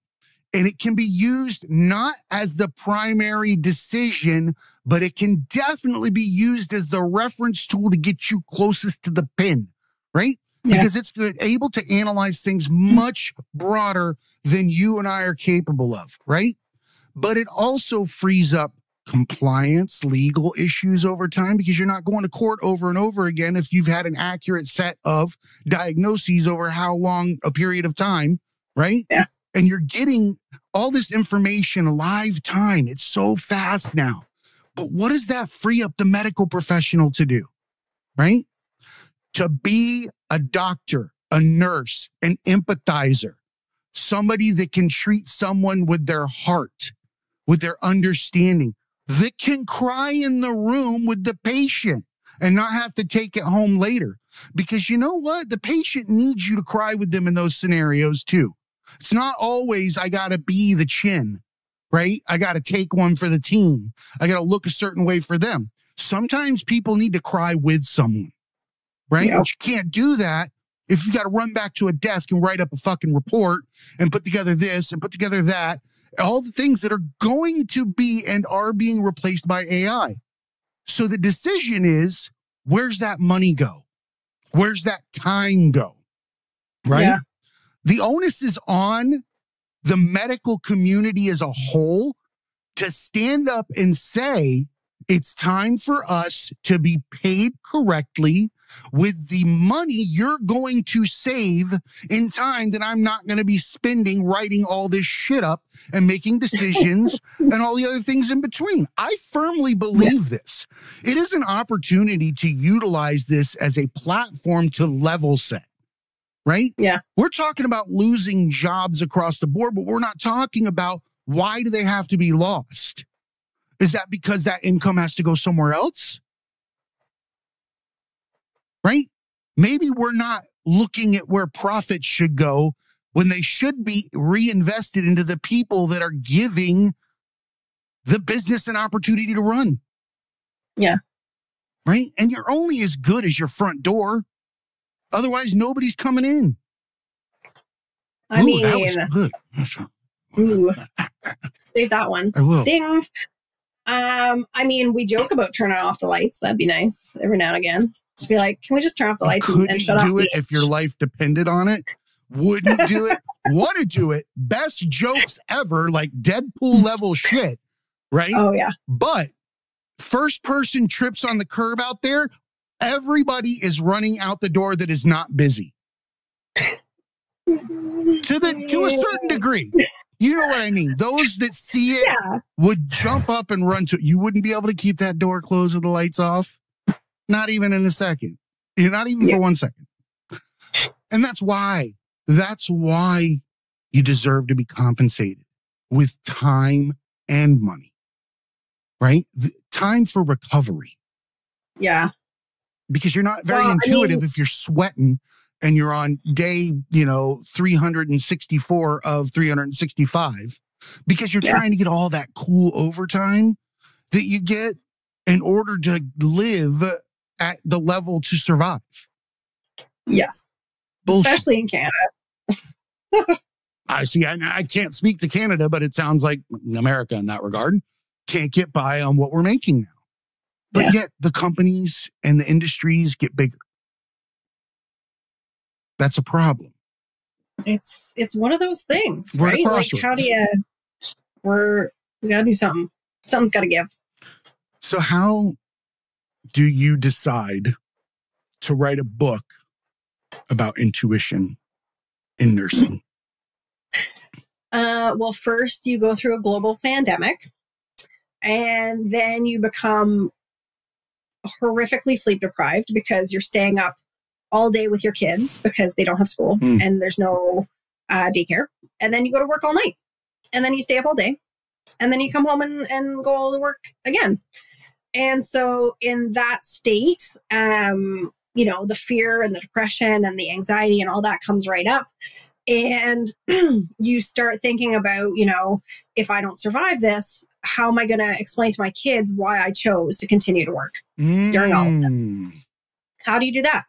and it can be used not as the primary decision, but it can definitely be used as the reference tool to get you closest to the pin, right? Because it's able to analyze things much broader than you and I are capable of, right? But it also frees up compliance, legal issues over time, because you're not going to court over and over again if you've had an accurate set of diagnoses over how long a period of time, right? Yeah. And you're getting all this information live time. It's so fast now. But what does that free up the medical professional to do, right? To be a doctor a nurse, an empathizer, somebody that can treat someone with their heart, with their understanding, that can cry in the room with the patient and not have to take it home later. Because you know what? The patient needs you to cry with them in those scenarios too. It's not always, I got to be the chin, right? I got to take one for the team. I got to look a certain way for them. Sometimes people need to cry with someone, right? Yeah. But you can't do that if you've got to run back to a desk and write up a fucking report and put together this and put together that. All the things that are going to be and are being replaced by AI. So the decision is, where's that money go? Where's that time go? Right? Yeah. The onus is on the medical community as a whole to stand up and say, it's time for us to be paid correctly with the money you're going to save in time that I'm not going to be spending writing all this shit up and making decisions and all the other things in between. I firmly believe this. It is an opportunity to utilize this as a platform to level set, right? Yeah. We're talking about losing jobs across the board, but we're not talking about why do they have to be lost? Is that because that income has to go somewhere else? Right? Maybe we're not looking at where profits should go when they should be reinvested into the people that are giving the business an opportunity to run. Yeah. Right? And you're only as good as your front door. Otherwise, nobody's coming in. I mean, that was good. Ooh, save that one. I will. Ding. I mean, we joke about turning off the lights. That'd be nice every now and again. Just be like, can we just turn off the lights and shut off the Couldn't do it if your life depended on it. Wouldn't do it. Want to do it. Best jokes ever, like Deadpool level shit, right? Oh, yeah. But first person trips on the curb out there, everybody is running out the door that is not busy. To a certain degree. You know what I mean? Those that see it would jump up and run to it. You wouldn't be able to keep that door closed with the lights off. Not even in a second. You're not even for 1 second. And that's why you deserve to be compensated with time and money, right? Time for recovery. Yeah. Because you're not very intuitive if you're sweating and you're on day, 364 of 365, because you're trying to get all that cool overtime that you get in order to live at the level to survive. Yes. Bullshit. Especially in Canada. I see. I can't speak to Canada, but it sounds like America in that regard can't get by on what we're making now. But yet the companies and the industries get bigger. That's a problem. It's one of those things, We're right? Like, how do we gotta do something. Something's got to give. So how do you decide to write a book about intuition in nursing? Well, first you go through a global pandemic, and then you become horrifically sleep deprived because you're staying up all day with your kids because they don't have school and there's no daycare. And then you go to work all night, and then you stay up all day, and then you come home and go to work again. And so in that state, the fear and the depression and the anxiety and all that comes right up. And you start thinking about, if I don't survive this, how am I going to explain to my kids why I chose to continue to work during all of this? How do you do that?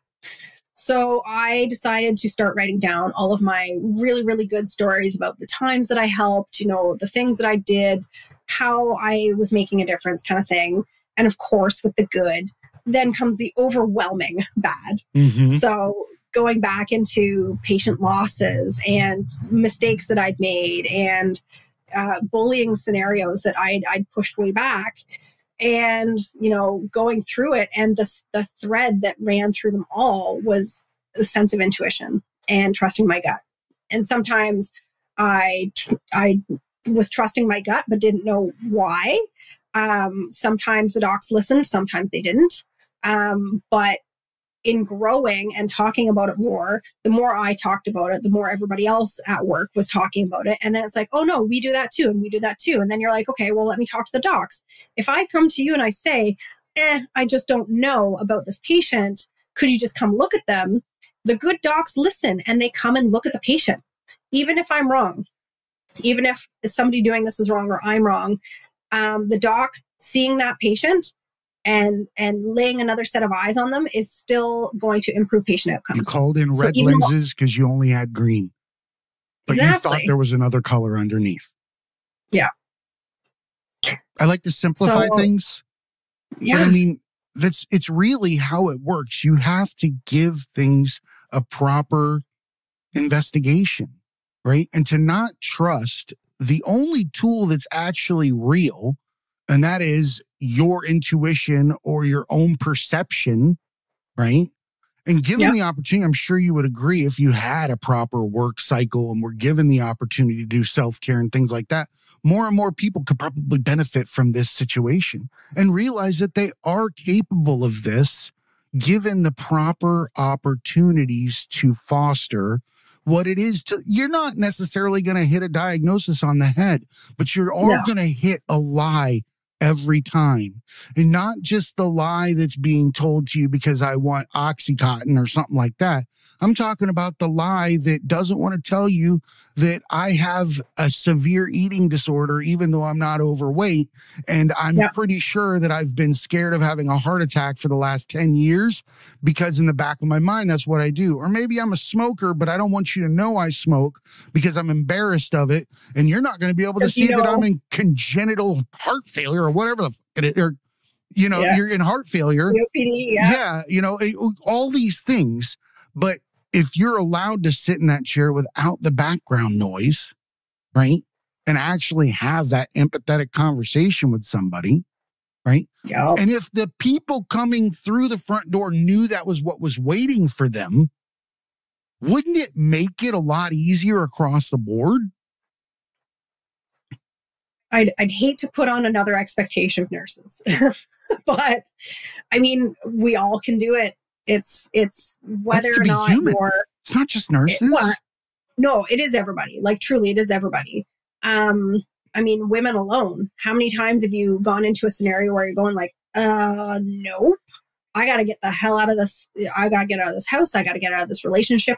So I decided to start writing down all of my really, really good stories about the times that I helped, the things that I did, how I was making a difference kind of thing. And of course, with the good, then comes the overwhelming bad. Mm-hmm. So going back into patient losses and mistakes that I'd made and bullying scenarios that I'd pushed way back. And, going through it, and the thread that ran through them all was a sense of intuition and trusting my gut. And sometimes I was trusting my gut, but didn't know why. Sometimes the docs listened, sometimes they didn't. But in growing and talking about it more, the more I talked about it, the more everybody else at work was talking about it. And then it's like, oh no, we do that too. And we do that too. And then you're like, okay, well, let me talk to the docs. If I come to you and I say, I just don't know about this patient, could you just come look at them? The good docs listen and they come and look at the patient. Even if I'm wrong, even if somebody doing this is wrong or I'm wrong, the doc seeing that patient and laying another set of eyes on them is still going to improve patient outcomes. You called in red lenses because you only had green, but you thought there was another color underneath. Yeah. I like to simplify things. Yeah. But I mean, it's really how it works. You have to give things a proper investigation, right? And to not trust the only tool that's actually real, and that is your intuition or your own perception, right? And given the opportunity, I'm sure you would agree, if you had a proper work cycle and were given the opportunity to do self-care and things like that, more and more people could probably benefit from this situation and realize that they are capable of this, given the proper opportunities to foster what it is to, you're not necessarily going to hit a diagnosis on the head, but you're all going to hit a lie every time. And not just the lie that's being told to you because I want Oxycontin or something like that. I'm talking about the lie that doesn't want to tell you that I have a severe eating disorder, even though I'm not overweight. And I'm pretty sure that I've been scared of having a heart attack for the last 10 years because in the back of my mind, that's what I do. Or maybe I'm a smoker, but I don't want you to know I smoke because I'm embarrassed of it. And you're not going to be able to see that I'm in congenital heart failure or whatever the it is, or, you know, you're in heart failure. COPD, you know, all these things. But if you're allowed to sit in that chair without the background noise, right, and actually have that empathetic conversation with somebody, right? Yeah. And if the people coming through the front door knew that was what was waiting for them, wouldn't it make it a lot easier across the board? I'd hate to put on another expectation of nurses, but I mean, we all can do it. It's whether or not it's not just nurses. No, it is everybody. Like truly, it is everybody. I mean, women alone. How many times have you gone into a scenario where you're going like, nope, I got to get the hell out of this. I got to get out of this house. I got to get out of this relationship.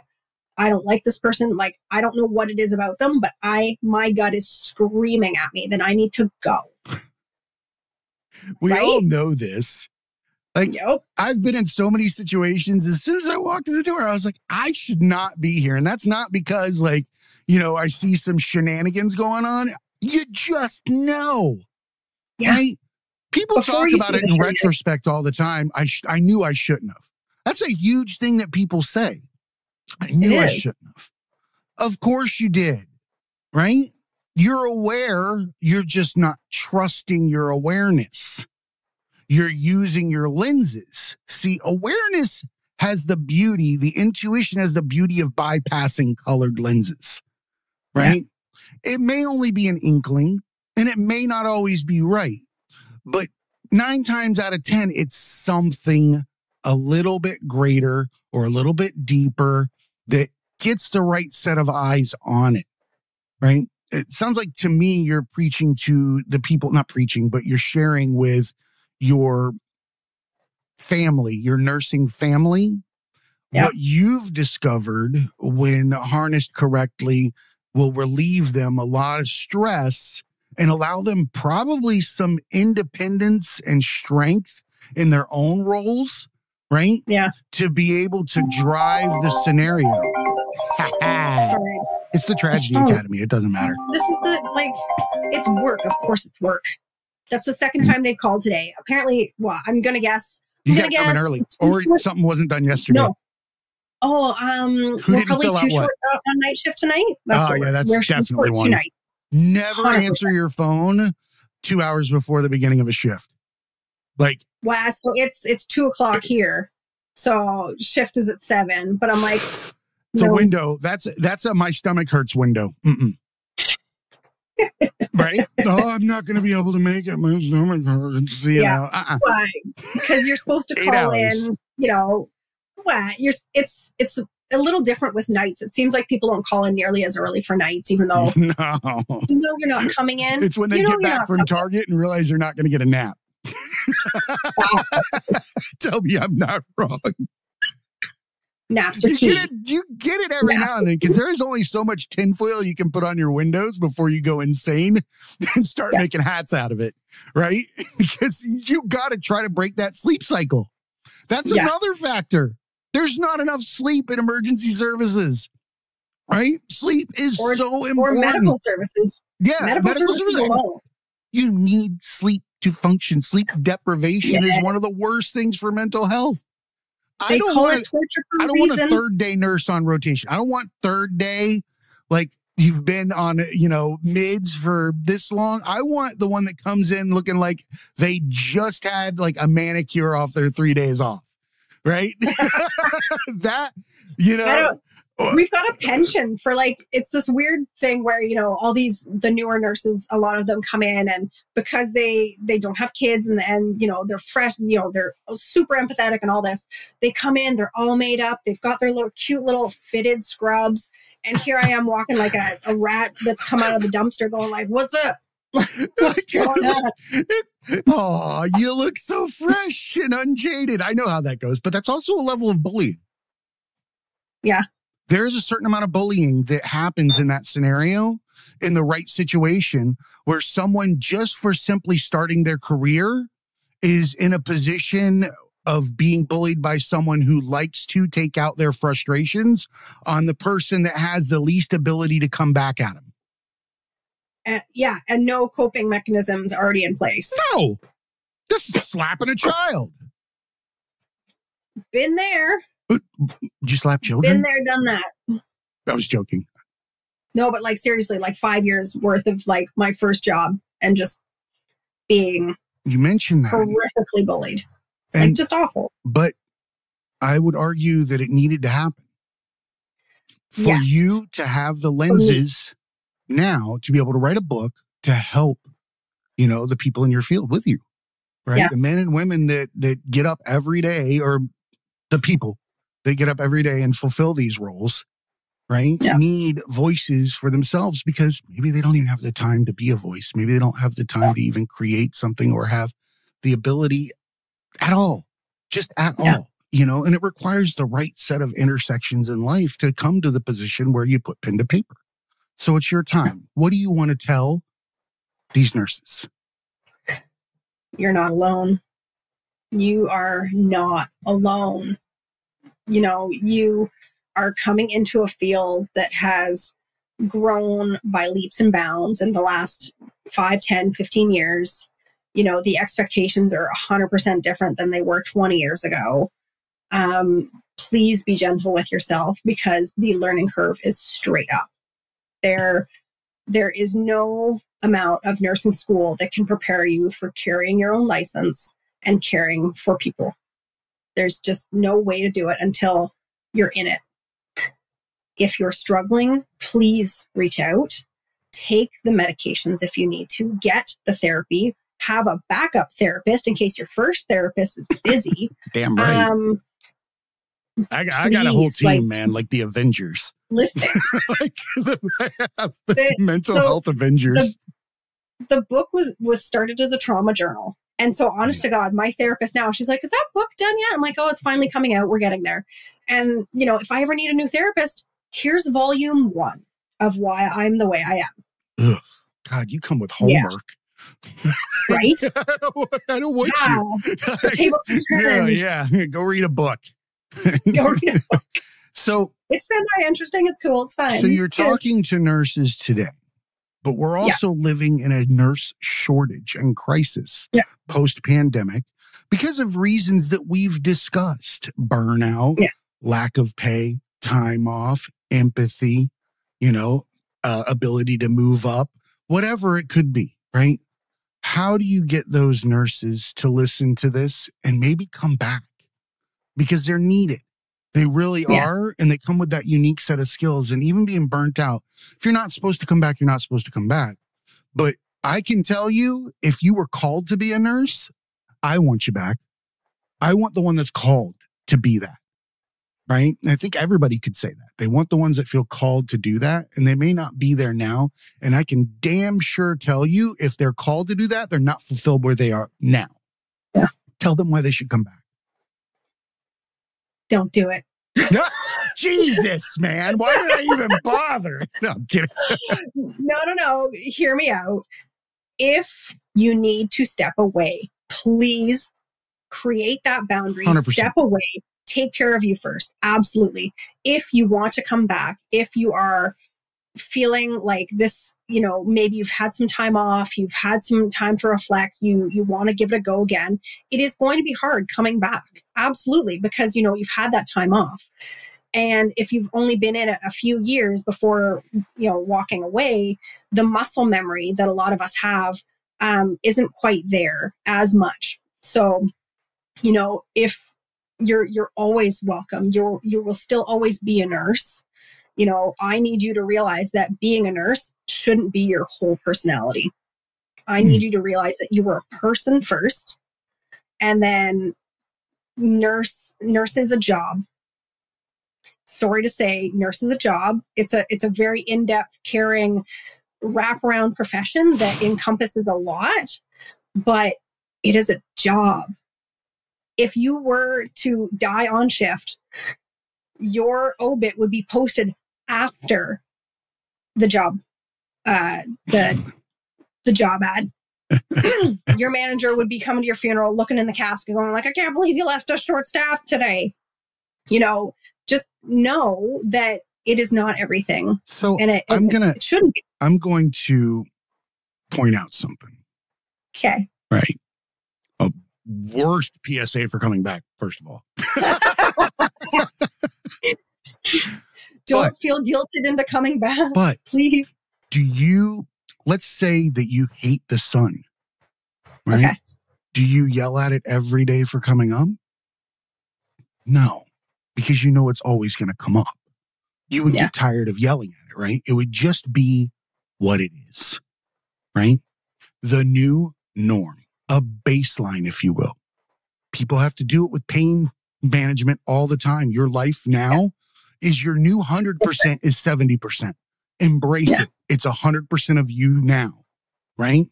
I don't like this person. Like, I don't know what it is about them, but my gut is screaming at me that I need to go. We all know this. Like, I've been in so many situations. As soon as I walked in the door, I was like, I should not be here. And that's not because, like, you know, I see some shenanigans going on. You just know, right? People talk about it in retrospect all the time. I knew I shouldn't have. That's a huge thing that people say. I knew I shouldn't have. Of course you did, right? You're aware. You're just not trusting your awareness. You're using your lenses. See, awareness has the beauty, the intuition has the beauty of bypassing colored lenses, right? Yeah. It may only be an inkling and it may not always be right, but 9 times out of 10, it's something a little bit greater or a little bit deeper that gets the right set of eyes on it, right? It sounds like to me, you're preaching to the people, not preaching, but you're sharing with your family, your nursing family, what you've discovered when harnessed correctly will relieve them a lot of stress and allow them probably some independence and strength in their own roles, right? Yeah. To be able to drive the scenario. Sorry. It's the Tragedy Academy. It doesn't matter. This is it's work. Of course it's work. That's the second time they've called today. Apparently, well, I'm going to guess. You got to come in early or something wasn't done yesterday. No. Oh, we're probably too short on night shift tonight. That's definitely one. Never 100%. Answer your phone 2 hours before the beginning of a shift. Like, wow, so it's 2:00 here. So shift is at 7, but I'm like, it's a window. That's a my stomach hurts window. Right? Oh, I'm not going to be able to make it. My stomach hurts. You know, why? Because you're supposed to call in, you know, Well, it's a little different with nights. It seems like people don't call in nearly as early for nights, even though No. you're not coming in. It's when they get back from Target and realize they're not going to get a nap. Tell me I'm not wrong. Naps are key. You get it every now and then, because there is only so much tinfoil you can put on your windows before you go insane and start making hats out of it, right? Because you got to try to break that sleep cycle. That's another factor. There's not enough sleep in emergency services, right? Sleep is so important. Or medical services. Yeah, medical services alone. You need sleep to function. Sleep deprivation is one of the worst things for mental health. I don't want a third day nurse on rotation. I don't want third day, like you've been on, mids for this long. I want the one that comes in looking like they just had like a manicure off their 3 days off, right? We've got a pension for it's this weird thing where, all the newer nurses, a lot of them come in, and because they don't have kids and they're fresh, they're super empathetic and all this, they come in, they're all made up. They've got their cute little fitted scrubs. And here I am walking like a rat that's come out of the dumpster going like, what's up? What's going on? Oh, you look so fresh and unjaded. I know how that goes, but that's also a level of bullying. Yeah. There's a certain amount of bullying that happens in that scenario, in the right situation, where someone just for simply starting their career is in a position of being bullied by someone who likes to take out their frustrations on the person that has the least ability to come back at them. And no coping mechanisms already in place. No, this is slapping a child. Been there. Did you slap children? Been there, done that. I was joking. No, but seriously, 5 years worth of my first job and just being you mentioned that horrifically bullied. And just awful. But I would argue that it needed to happen for you to have the lenses now to be able to write a book to help, the people in your field with you, right? Yeah. The men and women that get up every day, or the people that get up every day and fulfill these roles, right? Yeah. Need voices for themselves, because maybe they don't even have the time to be a voice. Maybe they don't have the time to even create something or have the ability at all, just at all, and it requires the right set of intersections in life to come to the position where you put pen to paper. So it's your time. What do you want to tell these nurses? You're not alone. You are not alone. You are coming into a field that has grown by leaps and bounds in the last 5, 10, 15 years. The expectations are 100% different than they were 20 years ago. Please be gentle with yourself, because the learning curve is straight up. There is no amount of nursing school that can prepare you for carrying your own license and caring for people. There's just no way to do it until you're in it. If you're struggling, please reach out. Take the medications if you need to. Get the therapy. Have a backup therapist in case your first therapist is busy. Damn right. I got a whole team, man, like the Avengers. Listen. the mental health Avengers. The book was started as a trauma journal. And so, honest to God, my therapist now, she's like, is that book done yet? I'm like, oh, it's finally coming out. We're getting there. And, if I ever need a new therapist, here's volume 1 of why I'm the way I am. Ugh, God, you come with homework. Yeah. Right? I don't want you. The tables turned. Yeah. Go read a book. So it's semi-interesting. It's cool. It's fun. So you're talking to nurses today. But we're also living in a nurse shortage and crisis post-pandemic because of reasons that we've discussed. Burnout, lack of pay, time off, empathy, ability to move up, whatever it could be, right? How do you get those nurses to listen to this and maybe come back? Because they're needed. They really are, and they come with that unique set of skills. And even being burnt out, if you're not supposed to come back, you're not supposed to come back. But I can tell you, if you were called to be a nurse, I want you back. I want the one that's called to be that. right? And I think everybody could say that. They want the ones that feel called to do that, and they may not be there now. And I can damn sure tell you, if they're called to do that, they're not fulfilled where they are now. Yeah. Tell them why they should come back. Don't do it. Jesus, man. Why did I even bother? No, I'm kidding. No. Hear me out. If you need to step away, please create that boundary. 100%. Step away. Take care of you first. Absolutely. If you want to come back, if you are feeling like this, maybe you've had some time off, you've had some time to reflect, you want to give it a go again, it is going to be hard coming back. Absolutely. Because, you've had that time off. And if you've only been in it a few years before, walking away, the muscle memory that a lot of us have isn't quite there as much. So, if you're always welcome, you will still always be a nurse. I need you to realize that being a nurse shouldn't be your whole personality. I need you to realize that you were a person first, and then nurse is a job. Sorry to say, nurse is a job. It's a very in-depth, caring, wraparound profession that encompasses a lot, but it is a job. If you were to die on shift, your obit would be posted after the job, the job ad. Your manager would be coming to your funeral, looking in the casket, going like, "I can't believe you left us short-staffed today." Just know that it is not everything. So and it shouldn't be. I'm going to point out something. Okay. Right. A worst PSA for coming back, first of all. Don't feel guilted into coming back. But please. Let's say that you hate the sun, right? Okay. Do you yell at it every day for coming up? No, because you know it's always going to come up. You would get tired of yelling at it, right? It would just be what it is, right? The new norm, a baseline, if you will. People have to do it with pain management all the time. Your life now is your new 100% is 70%. Embrace it. It's 100% of you now, right?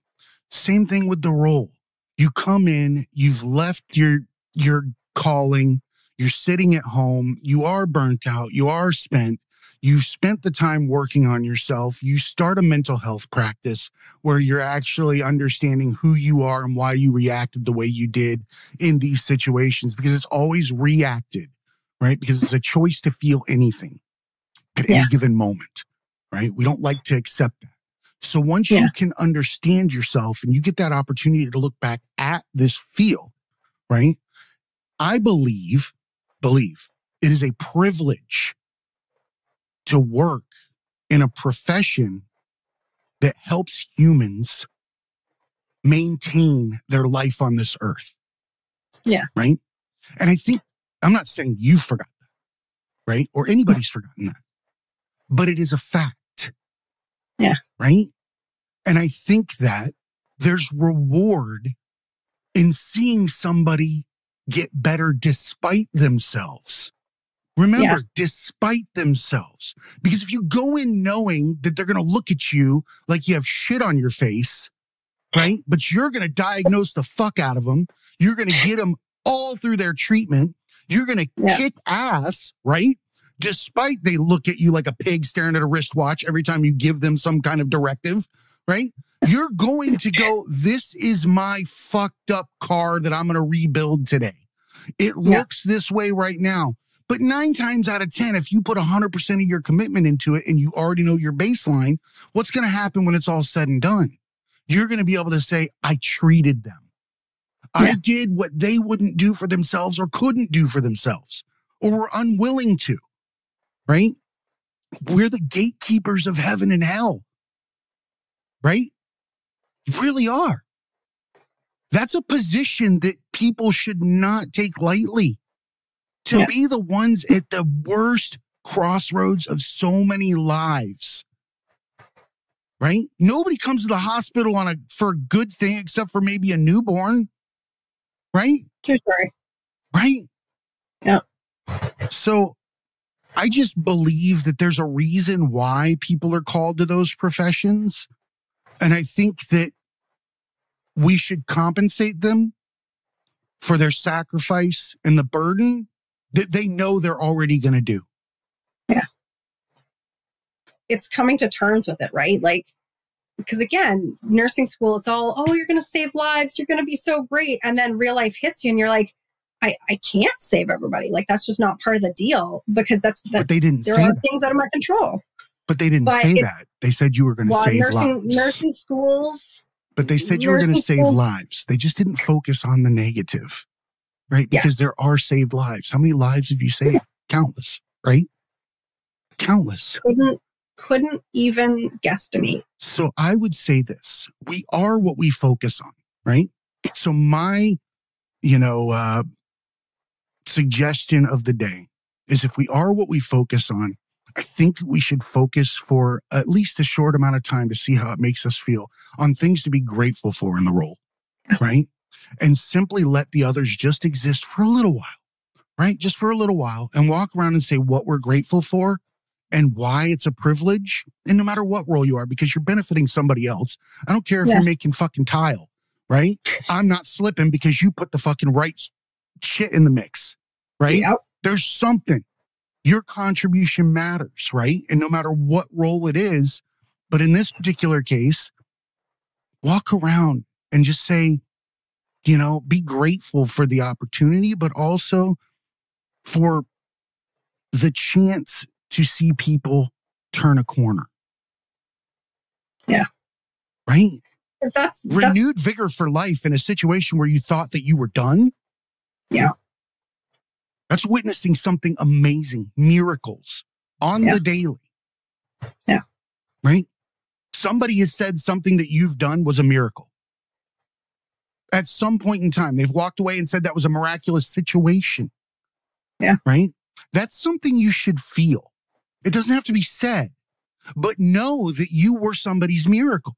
Same thing with the role. You come in, you've left your calling, you're sitting at home, you are burnt out, you are spent, you've spent the time working on yourself, you start a mental health practice where you're actually understanding who you are and why you reacted the way you did in these situations, because it's always reacted, right? Because it's a choice to feel anything at any given moment, right? We don't like to accept that. So once you can understand yourself and you get that opportunity to look back at this field, right? I believe it is a privilege to work in a profession that helps humans maintain their life on this earth. Yeah. Right? And I think, I'm not saying you forgot that, right? Or anybody's forgotten that. But it is a fact. Yeah. Right? And I think that there's reward in seeing somebody get better despite themselves. Remember, despite themselves. Because if you go in knowing that they're going to look at you like you have shit on your face, right? But you're going to diagnose the fuck out of them. You're going to get them all through their treatment. You're going to kick ass, right? Despite they look at you like a pig staring at a wristwatch every time you give them some kind of directive, right? You're going to go, this is my fucked up car that I'm going to rebuild today. It looks this way right now. But 9 times out of 10, if you put 100% of your commitment into it and you already know your baseline, what's going to happen when it's all said and done? You're going to be able to say, I treated them. I did what they wouldn't do for themselves or couldn't do for themselves or were unwilling to, right? We're the gatekeepers of heaven and hell, right? You really are. That's a position that people should not take lightly. To be the ones at the worst crossroads of so many lives, right? Nobody comes to the hospital for a good thing except for maybe a newborn, right? True story. Right? Yeah. So I just believe that there's a reason why people are called to those professions. And I think that we should compensate them for their sacrifice and the burden that they know they're already going to do. Yeah. It's coming to terms with it, right? Like, because again, nursing school, it's all, oh, you're going to save lives. You're going to be so great. And then real life hits you and you're like, I can't save everybody. Like, that's just not part of the deal, because but they didn't there say are that. Things out of my control. But they didn't say that. They said you were going to save lives. Nursing schools. But they said you were going to save lives. They just didn't focus on the negative, right? Because there are saved lives. How many lives have you saved? Countless, right? Countless. Couldn't even guesstimate. So I would say this: we are what we focus on, right? So my, suggestion of the day is, if we are what we focus on, I think we should focus for at least a short amount of time to see how it makes us feel on things to be grateful for in the role, right? And simply let the others just exist for a little while, right? Just for a little while, and walk around and say what we're grateful for and why it's a privilege. And no matter what role you are, because you're benefiting somebody else. I don't care if you're making fucking tile, right? I'm not slipping because you put the fucking right shit in the mix, right? Yep. There's something. Your contribution matters, right? And no matter what role it is, but in this particular case, walk around and just say, be grateful for the opportunity, but also for the chance to see people turn a corner. Yeah. Right? That's renewed vigor for life in a situation where you thought that you were done. Yeah. That's witnessing something amazing, miracles on the daily. Yeah. Right? Somebody has said something that you've done was a miracle. At some point in time, they've walked away and said that was a miraculous situation. Yeah. Right? That's something you should feel. It doesn't have to be said, but know that you were somebody's miracle.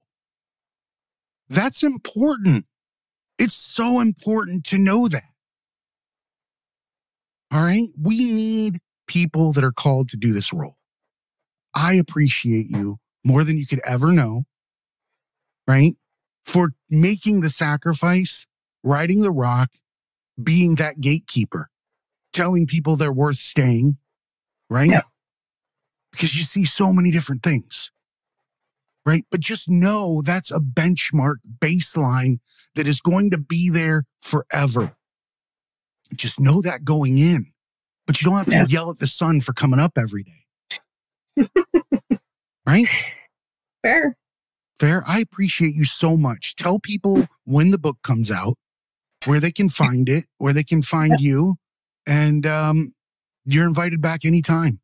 That's important. It's so important to know that. All right? We need people that are called to do this role. I appreciate you more than you could ever know, right? For making the sacrifice, riding the rock, being that gatekeeper, telling people they're worth staying, right? Yeah. Because you see so many different things, right? But just know that's a benchmark baseline that is going to be there forever. Just know that going in, but you don't have to yell at the sun for coming up every day. Right? Fair. I appreciate you so much. Tell people when the book comes out, where they can find it, where they can find you, and you're invited back anytime.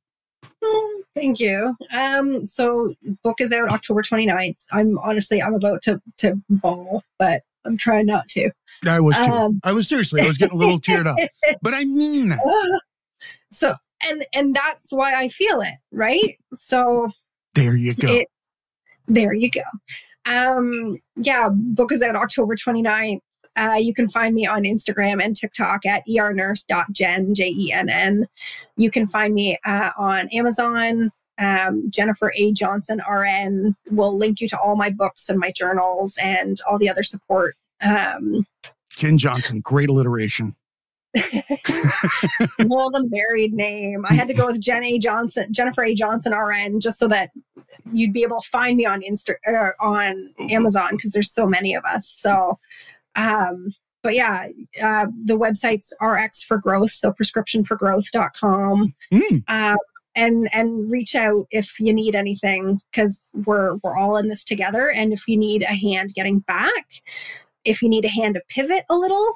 Thank you. So book is out October 29th. I'm about to bawl, but I'm trying not to. I was too. I was getting a little teared up, but I mean that. So, and that's why I feel it, right? So there you go. There you go. Book is out October 29th. You can find me on Instagram and TikTok at ernurse.jen, Jenn. You can find me on Amazon, Jennifer A. Johnson, RN. Will link you to all my books and my journals and all the other support. Ken Johnson, great alliteration. Well, the married name. I had to go with Jennifer A. Johnson, RN, just so that you'd be able to find me on on Amazon, because there's so many of us. So, but yeah, the website's RX for Growth, so prescriptionforgrowth.com. And reach out if you need anything, because we're all in this together. And if you need a hand getting back, if you need a hand to pivot a little,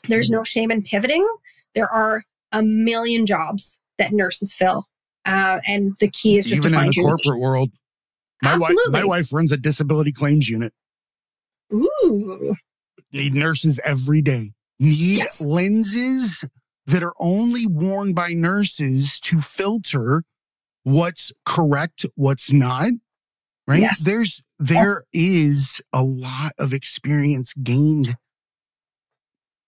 there's no shame in pivoting. There are a million jobs that nurses fill. And the key is just even to find in the corporate world. My wife runs a disability claims unit. Ooh. Need nurses every day. Need lenses that are only worn by nurses to filter what's correct, what's not. Right? Yes. There is a lot of experience gained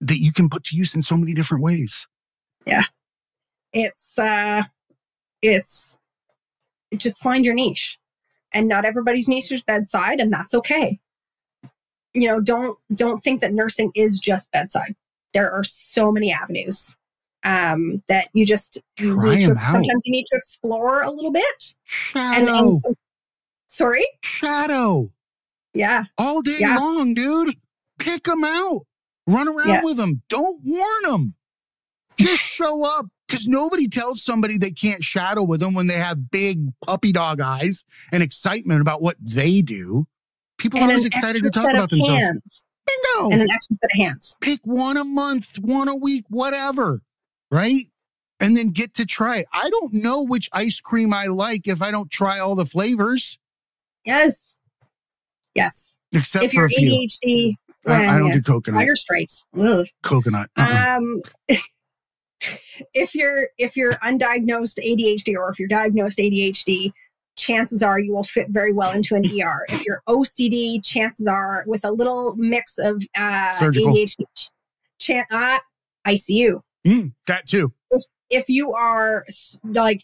that you can put to use in so many different ways. Yeah. It's It's just find your niche, and not everybody's niche is bedside, and that's okay. Don't think that nursing is just bedside. There are so many avenues that you sometimes you need to explore a little bit. Shadow. Sorry? Shadow. Yeah. All day long, dude. Pick them out. Run around with them. Don't warn them. Just show up. Because nobody tells somebody they can't shadow with them when they have big puppy dog eyes and excitement about what they do. People are always excited to talk about themselves. Bingo. And an extra set of hands. Pick one a month, one a week, whatever. Right? And then get to try it. I don't know which ice cream I like if I don't try all the flavors. Yes. Except if for you're a few. ADHD, I don't do coconut. Tiger Stripes. Ugh. Coconut. If you're undiagnosed ADHD, or if you're diagnosed ADHD, chances are you will fit very well into an ER. If you're OCD, chances are with a little mix of ADHD, ICU. That too. If you are like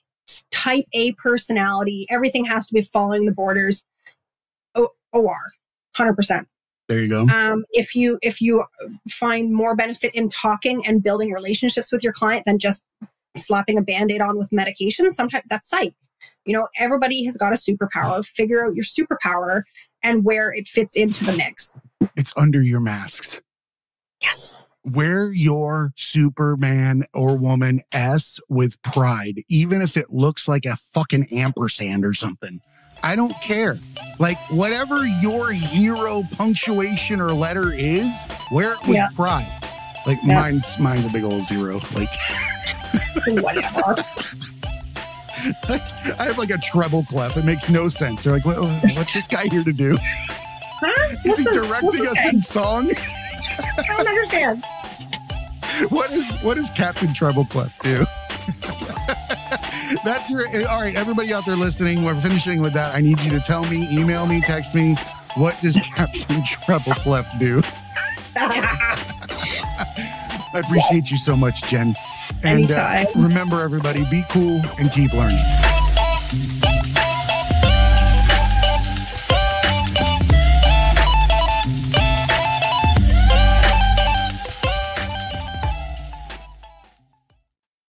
type A personality, everything has to be following the borders. OR, 100%. There you go. If you find more benefit in talking and building relationships with your client than just slapping a Band-Aid on with medication, sometimes that's psych. Everybody has got a superpower. Figure out your superpower and where it fits into the mix. It's under your masks. Yes. Wear your Superman or woman S with pride, even if it looks like a fucking ampersand or something. I don't care. Like, whatever your hero punctuation or letter is, wear it with pride. Like, mine's a big old zero. Like, whatever. I have like a treble clef. It makes no sense. They're like, what's this guy here to do? Huh? Is he directing us in song? I don't understand. What does Captain Treble Clef do? All right, everybody out there listening, we're finishing with that. I need you to tell me, email me, text me, what does Captain Treble Clef do? I appreciate you so much, Jen. And remember, everybody, be cool and keep learning.